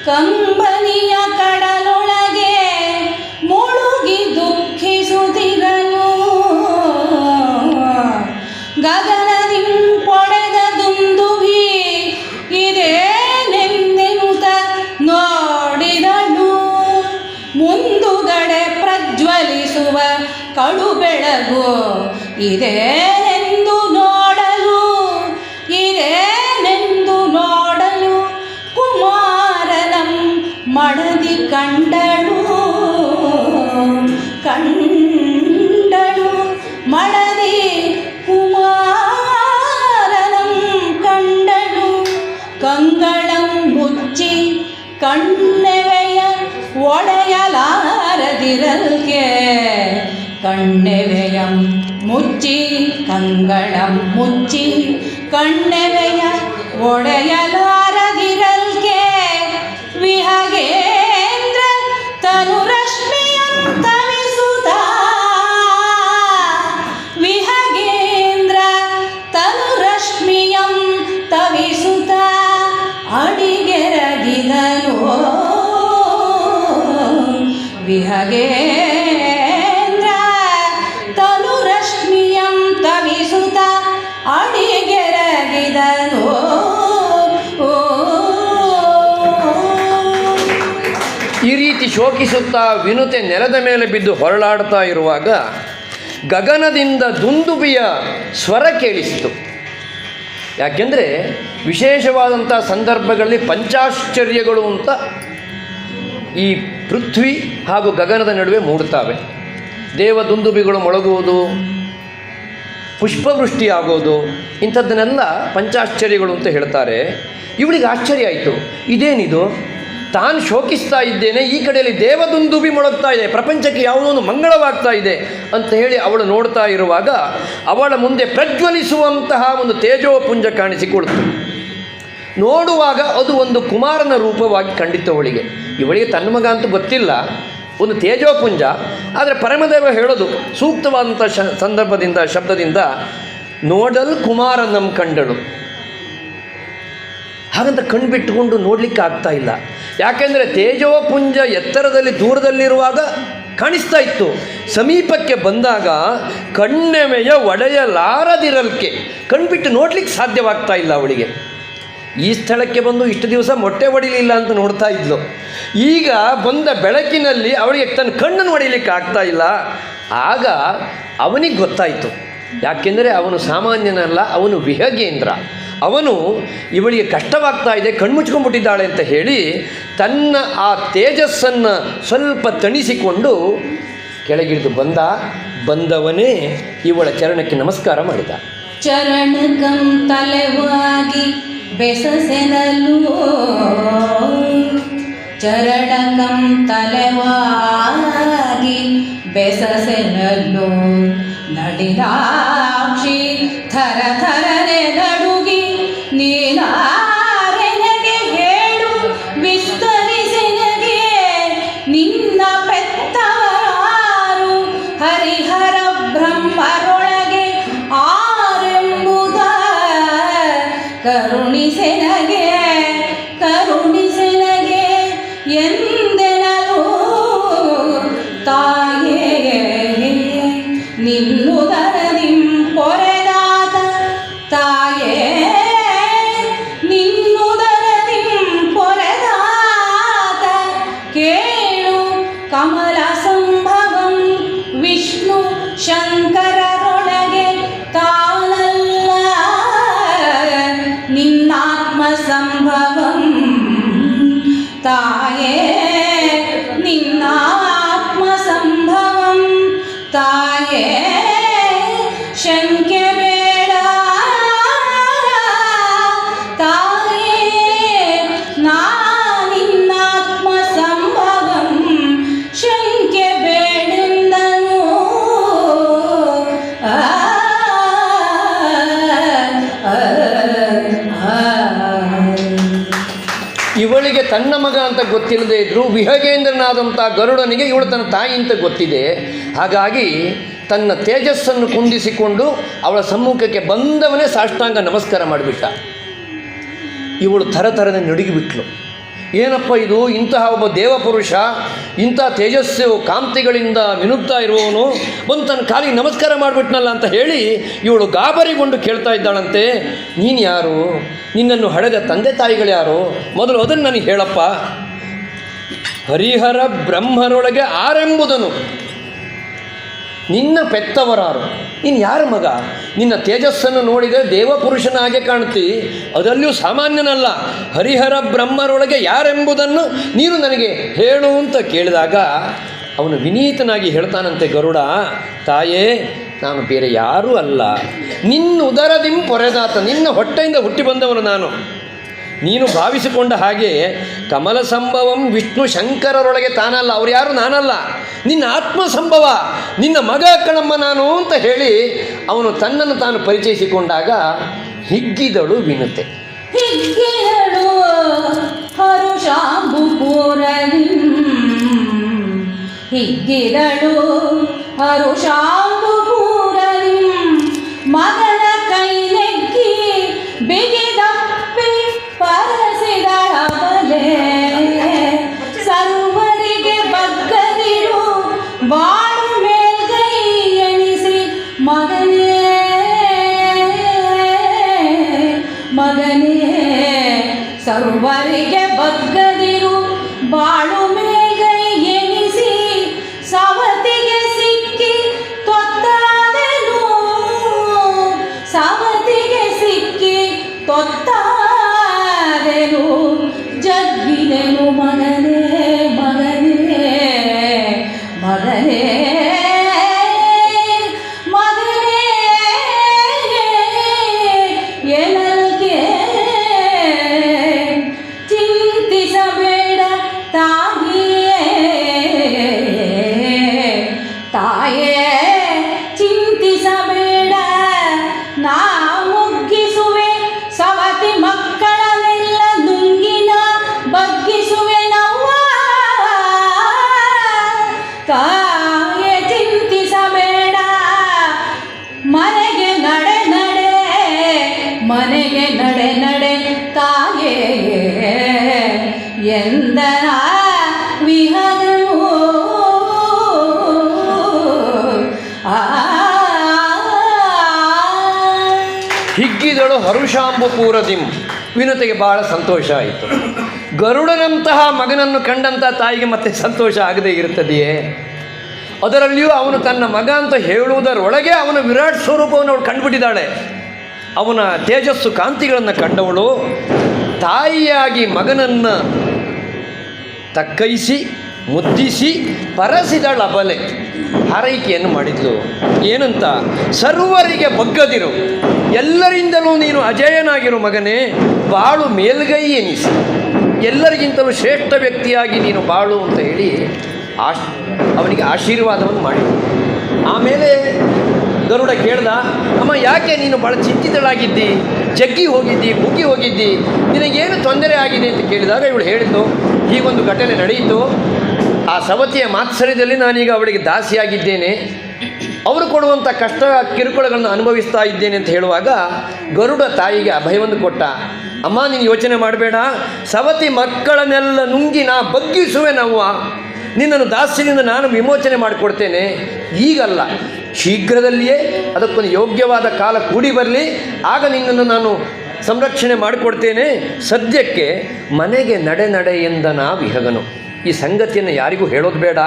ಕಂಬನಿಯ ಕಡಲೊಳಗೆ ಮುಳುಗಿ ದುಃಖಿಸುತ್ತಿರಲು, ಗಗನದಿಂ ಪೊಡೆದ ದುಂದುಭಿ ಇದೇನೆಂದೆನುತ ನೋಡಿದಳು, ಮುಂದುಗಡೆ ಪ್ರಜ್ವಲಿಸುವ ಕಡು ಬೆಳಗು ಇದೇನೆಂದು ನೋಡಲು, ಇದೇನೆಂದು ನೋಡಲು ಕುಮಾರನಂ ಮಡದಿ ಕಂಡಳು, ಕಂಡಳು ಮಡದಿ ಕುಮಾರನಂ ಕಂಡಳು, ಕಂಗಳಂ ಮುಚ್ಚಿ ಕಣ್ಣೆವೆಯ ಒಡೆಯಲಾರದಿರಲ್ಗೆ, ಕಣ್ಣೆವೆಯಂ ಮುಚ್ಚಿ ಕಂಗಳಂ ಮುಚ್ಚಿ ಕಣ್ಣೆವೆಯ ಒಡೆಯಲಾರದಿರಲ್ಗೆ, ವಿಹಗೇಂದ್ರ ತನುರಶ್ಮಿಯಂ ತವಿಸುತ್ತ, ವಿಹಗೇಂದ್ರ ತನುರಶ್ಮಿಯಂ ತವಿಸುತ್ತ ಅಡಿಗೆರಗಿದನು, ವಿಹಗೇಂದ್ರ ತನುರಶ್ಮಿಯಂ ತವಿಸುತ್ತ ಅಡಿಗೆರಗಿದನು. ಈ ರೀತಿ ಶೋಕಿಸುತ್ತಾ ವಿನುತೆ ನೆಲದ ಮೇಲೆ ಬಿದ್ದು ಹೊರಳಾಡ್ತಾ ಇರುವಾಗ ಗಗನದಿಂದ ದುಂದುಬಿಯ ಸ್ವರ ಕೇಳಿಸಿತು. ಯಾಕೆಂದರೆ ವಿಶೇಷವಾದಂಥ ಸಂದರ್ಭಗಳಲ್ಲಿ ಪಂಚಾಶ್ಚರ್ಯಗಳು ಅಂತ ಈ ಪೃಥ್ವಿ ಹಾಗೂ ಗಗನದ ನಡುವೆ ಮೂಡುತ್ತವೆ. ದೇವದುಂದುಬಿಗಳು ಮೊಳಗುವುದು, ಪುಷ್ಪವೃಷ್ಟಿ ಆಗೋದು, ಇಂಥದ್ದನ್ನೆಲ್ಲ ಪಂಚಾಶ್ಚರ್ಯಗಳು ಅಂತ ಹೇಳ್ತಾರೆ. ಇವಳಿಗೆ ಆಶ್ಚರ್ಯ ಆಯಿತು, ಇದೇನಿದು, ತಾನು ಶೋಕಿಸ್ತಾ ಇದ್ದೇನೆ, ಈ ಕಡೆಯಲ್ಲಿ ದೇವದುಂದುಬಿ ಮೊಳಗ್ತಾ ಇದೆ, ಪ್ರಪಂಚಕ್ಕೆ ಯಾವುದೋ ಒಂದು ಮಂಗಳವಾಗ್ತಾ ಇದೆ ಅಂತ ಹೇಳಿ ಅವಳು ನೋಡ್ತಾ ಇರುವಾಗ ಅವಳ ಮುಂದೆ ಪ್ರಜ್ವಲಿಸುವಂತಹ ಒಂದು ತೇಜೋಪುಂಜ ಕಾಣಿಸಿಕೊಳ್ತು. ನೋಡುವಾಗ ಅದು ಒಂದು ಕುಮಾರನ ರೂಪವಾಗಿ ಕಂಡಿತು ಅವಳಿಗೆ. ಇವಳಿಗೆ ತನ್ನ ಮಗ ಅಂತ ಗೊತ್ತಿಲ್ಲ, ಒಂದು ತೇಜೋಪುಂಜ. ಆದರೆ ಪರಮದೇವ ಹೇಳೋದು ಸೂಕ್ತವಾದಂಥ ಸಂದರ್ಭದಿಂದ ಶಬ್ದದಿಂದ, ನೋಡಲ್ ಕುಮಾರನಂ ಕಂಡಳು. ಹಾಗಂತ ಕಣ್ಬಿಟ್ಟುಕೊಂಡು ನೋಡಲಿಕ್ಕೆ ಆಗ್ತಾ ಇಲ್ಲ. ಯಾಕೆಂದರೆ ತೇಜೋಪುಂಜ ಎತ್ತರದಲ್ಲಿ ದೂರದಲ್ಲಿರುವಾಗ ಕಾಣಿಸ್ತಾ ಇತ್ತು, ಸಮೀಪಕ್ಕೆ ಬಂದಾಗ ಕಣ್ಣೆಮೆಯ ಒಡೆಯಲಾರದಿರಲ್ಕೆ ಕಣ್ಬಿಟ್ಟು ನೋಡಲಿಕ್ಕೆ ಸಾಧ್ಯವಾಗ್ತಾ ಇಲ್ಲ ಅವಳಿಗೆ. ಈ ಸ್ಥಳಕ್ಕೆ ಬಂದು ಇಷ್ಟು ದಿವಸ ಮೊಟ್ಟೆ ಹೊಡಿಲಿಲ್ಲ ಅಂತ ನೋಡ್ತಾ ಇದ್ಲು. ಈಗ ಬಂದ ಬೆಳಕಿನಲ್ಲಿ ಅವಳಿಗೆ ತನ್ನ ಕಣ್ಣನ್ನು ಹೊಡಿಲಿಕ್ಕೆ ಆಗ್ತಾ ಇಲ್ಲ. ಆಗ ಅವನಿಗೆ ಗೊತ್ತಾಯಿತು, ಯಾಕೆಂದರೆ ಅವನು ಸಾಮಾನ್ಯನಲ್ಲ, ಅವನು ವಿಹಗೇಂದ್ರ. ಅವನು ಇವಳಿಗೆ ಕಷ್ಟವಾಗ್ತಾ ಇದೆ, ಕಣ್ಮುಚ್ಕೊಂಡ್ಬಿಟ್ಟಿದ್ದಾಳೆ ಅಂತ ಹೇಳಿ ತನ್ನ ಆ ತೇಜಸ್ಸನ್ನು ಸ್ವಲ್ಪ ತಣಿಸಿಕೊಂಡು ಕೆಳಗಿಳಿದು ಬಂದವನೇ ಇವಳ ಚರಣಕ್ಕೆ ನಮಸ್ಕಾರ ಮಾಡಿದ. ಚರಣಕಂ ತಲೆವಾಗಿ ಬೆಸಸೆನಲು, ಚರಣಕಂ ತಲೆವಾಗಿ ಬೆಸಸೆನಲು, ನಡಿದಾಕ್ಷಿ ಥರ ಥರನೆ ನಡುಗಿ ನೀನಾರೆನಗೆ ಹೇಳು ವಿಸ್ತರಿಸೆನಗೆ, ನಿನ್ನ ಪೆತ್ತವರಾರು ಹರಿಹರ ಬ್ರಹ್ಮರೊಳಗೆ ಆರೆಂಬುದ ಕರುಣಿಸೆನಗೆ ಕರುಣಿಸೆನಗೆ ಎಂದೆನಲು ತಾಯೇ, ನಿನ್ನುದರದಿಂ ಪೊರೆದಾತ ತಾಯೇ, ನಿನ್ನುದರದಿಂ ಪೊರೆದಾತ ಕೇಳು ಕಮಲ ಸಂಭವಂ ವಿಷ್ಣು ಶಂಕರರೊಳಗೆ ತಾನಲ್ಲ, ನಿನ್ನಾತ್ಮ ಸಂಭವಂ ತಾಯೇ, ನಿನ್ನಾತ್ಮ ಸಂಭವಂ ತಾಯೇ, ಶಂಕೆ ಬೇಡ ತಾಯೇ, ನಾನಿನ್ನಾತ್ಮ ಸಂಭವಂ ಶಂಕೆ ಬೇಡೆಂದನು. ಇವಳಿಗೆ ತನ್ನ ಮಗ ಅಂತ ಗೊತ್ತಿಲ್ಲದೆ ಇದ್ದರೂ ವಿಹಗೇಂದ್ರನಾದಂಥ ಗರುಡನಿಗೆ ಇವಳು ತನ್ನ ತಾಯಿ ಅಂತ ಗೊತ್ತಿದೆ. ಹಾಗಾಗಿ ತನ್ನ ತೇಜಸ್ಸನ್ನು ಕುಂದಿಸಿಕೊಂಡು ಅವಳ ಸಮ್ಮುಖಕ್ಕೆ ಬಂದವನೇ ಸಾಷ್ಟಾಂಗ ನಮಸ್ಕಾರ ಮಾಡಿಬಿಟ್ಟ. ಇವಳು ಥರಥರನೆ ನಡುಗಿಬಿಟ್ಲು. ಏನಪ್ಪ ಇದು, ಇಂತಹ ಒಬ್ಬ ದೇವಪುರುಷ, ಇಂಥ ತೇಜಸ್ಸು ಕಾಂತಿಗಳಿಂದ ಮಿನುಗ್ತಾ ಇರುವವನು ಬಂದು ತನ್ನ ಕಾಲಿಗೆ ನಮಸ್ಕಾರ ಮಾಡಿಬಿಟ್ನಲ್ಲ ಅಂತ ಹೇಳಿ ಇವಳು ಗಾಬರಿಗೊಂಡು ಕೇಳ್ತಾ ಇದ್ದಾಳಂತೆ, ನೀನು ಯಾರು, ನಿನ್ನನ್ನು ಹಡೆದ ತಂದೆ ತಾಯಿಗಳು ಯಾರು, ಮೊದಲು ಅದನ್ನು ನನಗೆ ಹೇಳಪ್ಪ. ಹರಿಹರ ಬ್ರಹ್ಮರೊಳಗೆ ಆರೆಂಬುದನು, ನಿನ್ನ ಪೆತ್ತವರಾರು, ನೀನು ಯಾರ ಮಗ, ನಿನ್ನ ತೇಜಸ್ಸನ್ನು ನೋಡಿದರೆ ದೇವಪುರುಷನ ಹಾಗೆ ಕಾಣ್ತಿ, ಅದರಲ್ಲಿಯೂ ಸಾಮಾನ್ಯನಲ್ಲ, ಹರಿಹರ ಬ್ರಹ್ಮರೊಳಗೆ ಯಾರೆಂಬುದನ್ನು ನೀನು ನನಗೆ ಹೇಳು ಅಂತ ಕೇಳಿದಾಗ ಅವನು ವಿನೀತನಾಗಿ ಹೇಳ್ತಾನಂತೆ ಗರುಡ, ತಾಯೇ, ನಾನು ಬೇರೆ ಯಾರೂ ಅಲ್ಲ, ನಿನ್ನ ಉದರದಿಂ ಪೊರೆದಾತ, ನಿನ್ನ ಹೊಟ್ಟೆಯಿಂದ ಹುಟ್ಟಿ ಬಂದವನು ನಾನು. ನೀನು ಭಾವಿಸಿಕೊಂಡ ಹಾಗೆ ಕಮಲ ಸಂಭವಂ ವಿಷ್ಣು ಶಂಕರರೊಳಗೆ ತಾನಲ್ಲ, ಅವ್ರು ಯಾರು ನಾನಲ್ಲ, ನಿನ್ನ ಆತ್ಮ ಸಂಭವ, ನಿನ್ನ ಮಗ ಕಣಮ್ಮ ನಾನು ಅಂತ ಹೇಳಿ ಅವನು ತನ್ನನ್ನು ತಾನು ಪರಿಚಯಿಸಿಕೊಂಡಾಗ ಹಿಗ್ಗಿದಳು ವಿನತೆ. ಹಿಗ್ಗಿದಳು ಹರುಷಾಂಬುಪುರದಿ, ಹಿಗ್ಗಿದಳು ಹರುಷಾಂಬುಪುರದಿ, ಮಗನ ಕೈ ನೆಗ್ಗಿ ಬಿಗಿದಪ್ಪಿ ಪರಸಿದಳವಲೆ, ಸರ್ವರಿಗೆ ಬಗ್ಗದಿರು ಬಾಳು ಮೇಲ್ಗೈ ಎಣಿಸಿ, ಮಗನೇ ಮಗನೇ ಸರ್ವರಿಗೆ ಬಗ್ಗದಿರು ಬಾಳು ಮೇಲ್ಗೈ ಎಣಿಸಿ, ಸವತಿಗೆ ಸಿಕ್ಕಿ ತೊತ್ತಾದೆನು, ಸವತಿಗೆ ಸಿಕ್ಕಿ ತೊತ್ತಾದೆನು, ಜಗ್ಗಿದೆನು ಮಗನೇ ಮಗನೇ ಮಗನೇ ಮಗನೇ ಎಂದನ ವಿಹಗನು ಹಿಗ್ಗಿದಳು ಹರುಷಾಂಬು ಪೂರದಿಂ. ವಿನುತೆಗೆ ಬಹಳ ಸಂತೋಷ ಆಯಿತು. ಗರುಡನಂತಹ ಮಗನನ್ನು ಕಂಡಂಥ ತಾಯಿಗೆ ಮತ್ತೆ ಸಂತೋಷ ಆಗದೇ ಇರುತ್ತದೆಯೇ? ಅದರಲ್ಲಿಯೂ ಅವನು ತನ್ನ ಮಗ ಅಂತ ಹೇಳುವುದರೊಳಗೆ ಅವನ ವಿರಾಟ್ ಸ್ವರೂಪವನ್ನು ಅವಳು ಕಂಡುಬಿಟ್ಟಿದ್ದಾಳೆ. ಅವನ ತೇಜಸ್ಸು ಕಾಂತಿಗಳನ್ನು ಕಂಡವಳು ತಾಯಿಯಾಗಿ ಮಗನನ್ನು ತಕ್ಕೈಸಿ ಮುದ್ದಿಸಿ ಪರಸಿದಳ ಅಬಲೆ. ಹಾರೈಕೆಯನ್ನು ಮಾಡಿದ್ಲು. ಏನಂತ? ಸರ್ವರಿಗೆ ಬಗ್ಗದಿರು, ಎಲ್ಲರಿಂದಲೂ ನೀನು ಅಜೇಯನಾಗಿರು ಮಗನೇ, ಬಾಳು ಮೇಲ್ಗೈ ಎನಿಸಿ, ಎಲ್ಲರಿಗಿಂತಲೂ ಶ್ರೇಷ್ಠ ವ್ಯಕ್ತಿಯಾಗಿ ನೀನು ಬಾಳು ಅಂತ ಹೇಳಿ ಅವನಿಗೆ ಆಶೀರ್ವಾದವನ್ನು ಮಾಡಿ. ಆಮೇಲೆ ಗರುಡ ಕೇಳ್ದ, ಅಮ್ಮ ಯಾಕೆ ನೀನು ಭಾಳ ಚಿಂತಿತಳಾಗಿದ್ದಿ, ಜಗ್ಗಿ ಹೋಗಿದ್ದಿ, ಕುಗ್ಗಿ ಹೋಗಿದ್ದಿ, ನಿನಗೇನು ತೊಂದರೆ ಆಗಿದೆ ಅಂತ ಕೇಳಿದಾಗ ಇವಳು ಹೇಳಿದ್ದು, ಹೀಗೊಂದು ಘಟನೆ ನಡೆಯಿತು. ಆ ಸವತಿಯ ಮಾತ್ಸರ್ಯದಲ್ಲಿ ನಾನೀಗ ಅವಳಿಗೆ ದಾಸಿಯಾಗಿದ್ದೇನೆ, ಅವರು ಕೊಡುವಂಥ ಕಷ್ಟ ಕಿರುಕುಳಗಳನ್ನು ಅನುಭವಿಸ್ತಾ ಇದ್ದೇನೆ ಅಂತ ಹೇಳುವಾಗ ಗರುಡ ತಾಯಿಗೆ ಅಭಯವನ್ನು ಕೊಟ್ಟ. ಅಮ್ಮ ನೀನು ಯೋಚನೆ ಮಾಡಬೇಡ, ಸವತಿ ಮಕ್ಕಳನ್ನೆಲ್ಲ ನುಂಗಿ ನಾ ಬಗ್ಗಿಸುವೆ, ನಾವು ನಿನ್ನನ್ನು ದಾಸ್ಯದಿಂದ ನಾನು ವಿಮೋಚನೆ ಮಾಡಿಕೊಡ್ತೇನೆ. ಈಗಲ್ಲ, ಶೀಘ್ರದಲ್ಲಿಯೇ ಅದಕ್ಕೊಂದು ಯೋಗ್ಯವಾದ ಕಾಲ ಕೂಡಿ ಬರಲಿ, ಆಗ ನಿನ್ನನ್ನು ನಾನು ಸಂರಕ್ಷಣೆ ಮಾಡಿಕೊಡ್ತೇನೆ. ಸದ್ಯಕ್ಕೆ ಮನೆಗೆ ನಡೆ ಎಂದನ ವಿಹಗನು. ಈ ಸಂಗತಿಯನ್ನು ಯಾರಿಗೂ ಹೇಳೋದು ಬೇಡ.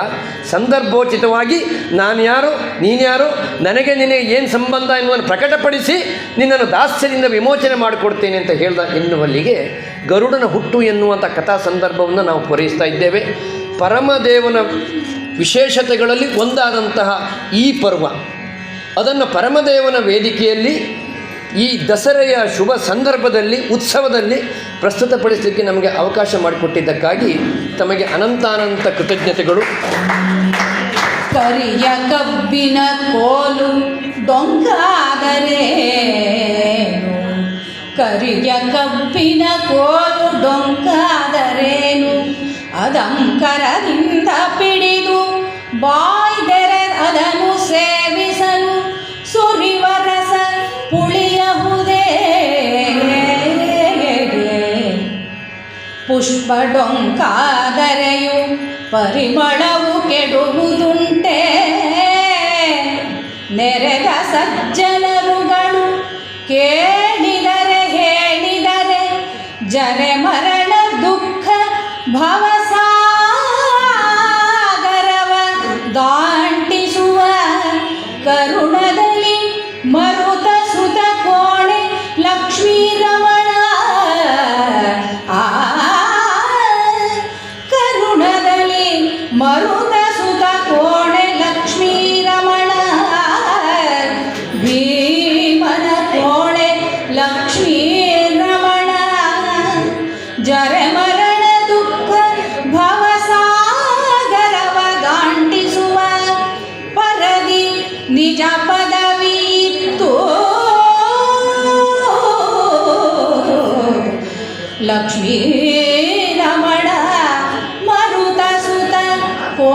ಸಂದರ್ಭೋಚಿತವಾಗಿ ನಾನು ಯಾರು, ನೀನು ಯಾರು, ನನಗೆ ನಿನಗೆ ಏನು ಸಂಬಂಧ ಎನ್ನುವುದನ್ನು ಪ್ರಕಟಪಡಿಸಿ ನಿನ್ನನ್ನು ದಾಸ್ಯದಿಂದ ವಿಮೋಚನೆ ಮಾಡಿಕೊಡ್ತೇನೆ ಅಂತ ಹೇಳ್ದ ಎನ್ನುವಲ್ಲಿಗೆ ಗರುಡನ ಹುಟ್ಟು ಎನ್ನುವಂಥ ಕಥಾ ಸಂದರ್ಭವನ್ನು ನಾವು ಪೂರೈಸ್ತಾ ಇದ್ದೇವೆ. ಪರಮದೇವನ ವಿಶೇಷತೆಗಳಲ್ಲಿ ಒಂದಾದಂತಹ ಈ ಪರ್ವ, ಅದನ್ನು ಪರಮದೇವನ ವೇದಿಕೆಯಲ್ಲಿ ಈ ದಸರೆಯ ಶುಭ ಸಂದರ್ಭದಲ್ಲಿ, ಉತ್ಸವದಲ್ಲಿ ಪ್ರಸ್ತುತಪಡಿಸಲಿಕ್ಕೆ ನಮಗೆ ಅವಕಾಶ ಮಾಡಿಕೊಟ್ಟಿದ್ದಕ್ಕಾಗಿ ತಮಗೆ ಅನಂತಾನಂತ ಕೃತಜ್ಞತೆಗಳು. ಕರಿಯ ಕಬ್ಬಿನ ಕೋಲು ಡೊಂಕಾದರೇನು, ಕರಿಯ ಕಬ್ಬಿನ ಕೋಲು ಡೊಂಕಾದರೇನು, ಅದಂಕರದಿಂದ ಪಿಡಿದು ಬಾಯ್ದೆರೆ ಅದನ್ನು ಸೇವಿಸಲು ಸುರಿವರಸ ಪುಳಿಯಹುದೇ. ಪುಷ್ಪ ಡೊಂಕಾದರೆಯು ಪರಿಮಳವು ಕೆಡುವುದುಂಟೆ, ನೆರೆದ ಸಜ್ಜನರುಗಳು ಕೇಳಿದರೆ ಹೇಳಿದರೆ ಜರೆ ಮರಣ ದುಃಖ ಭವಸಾಗರವ ದಾಂಟಿಸುವ ಕರುಣದಲ್ಲಿ ಮರುತ ಸುತ ಕೋಣೆ ಲಕ್ಷ್ಮೀರಮಣ. ಕರುಣದಲ್ಲಿ ಮರುತ ಸುತ ಕೋಣೆ ಲಕ್ಷ್ಮೀರಮಣ, ಭೀಮನ ಕೋಣೆ ಲಕ್ಷ್ಮೀರಮಣ, ಜರೆ ಮರಣ ದುಃಖ ಭವಸಾಗರವ ದಾಂಟಿಸುವ ಪರದಿ ನಿಜ ಪದವಿತ್ತು. ಲಕ್ಷ್ಮೀ ರಮಣ ಮರುತ ಸುತ ಕೋ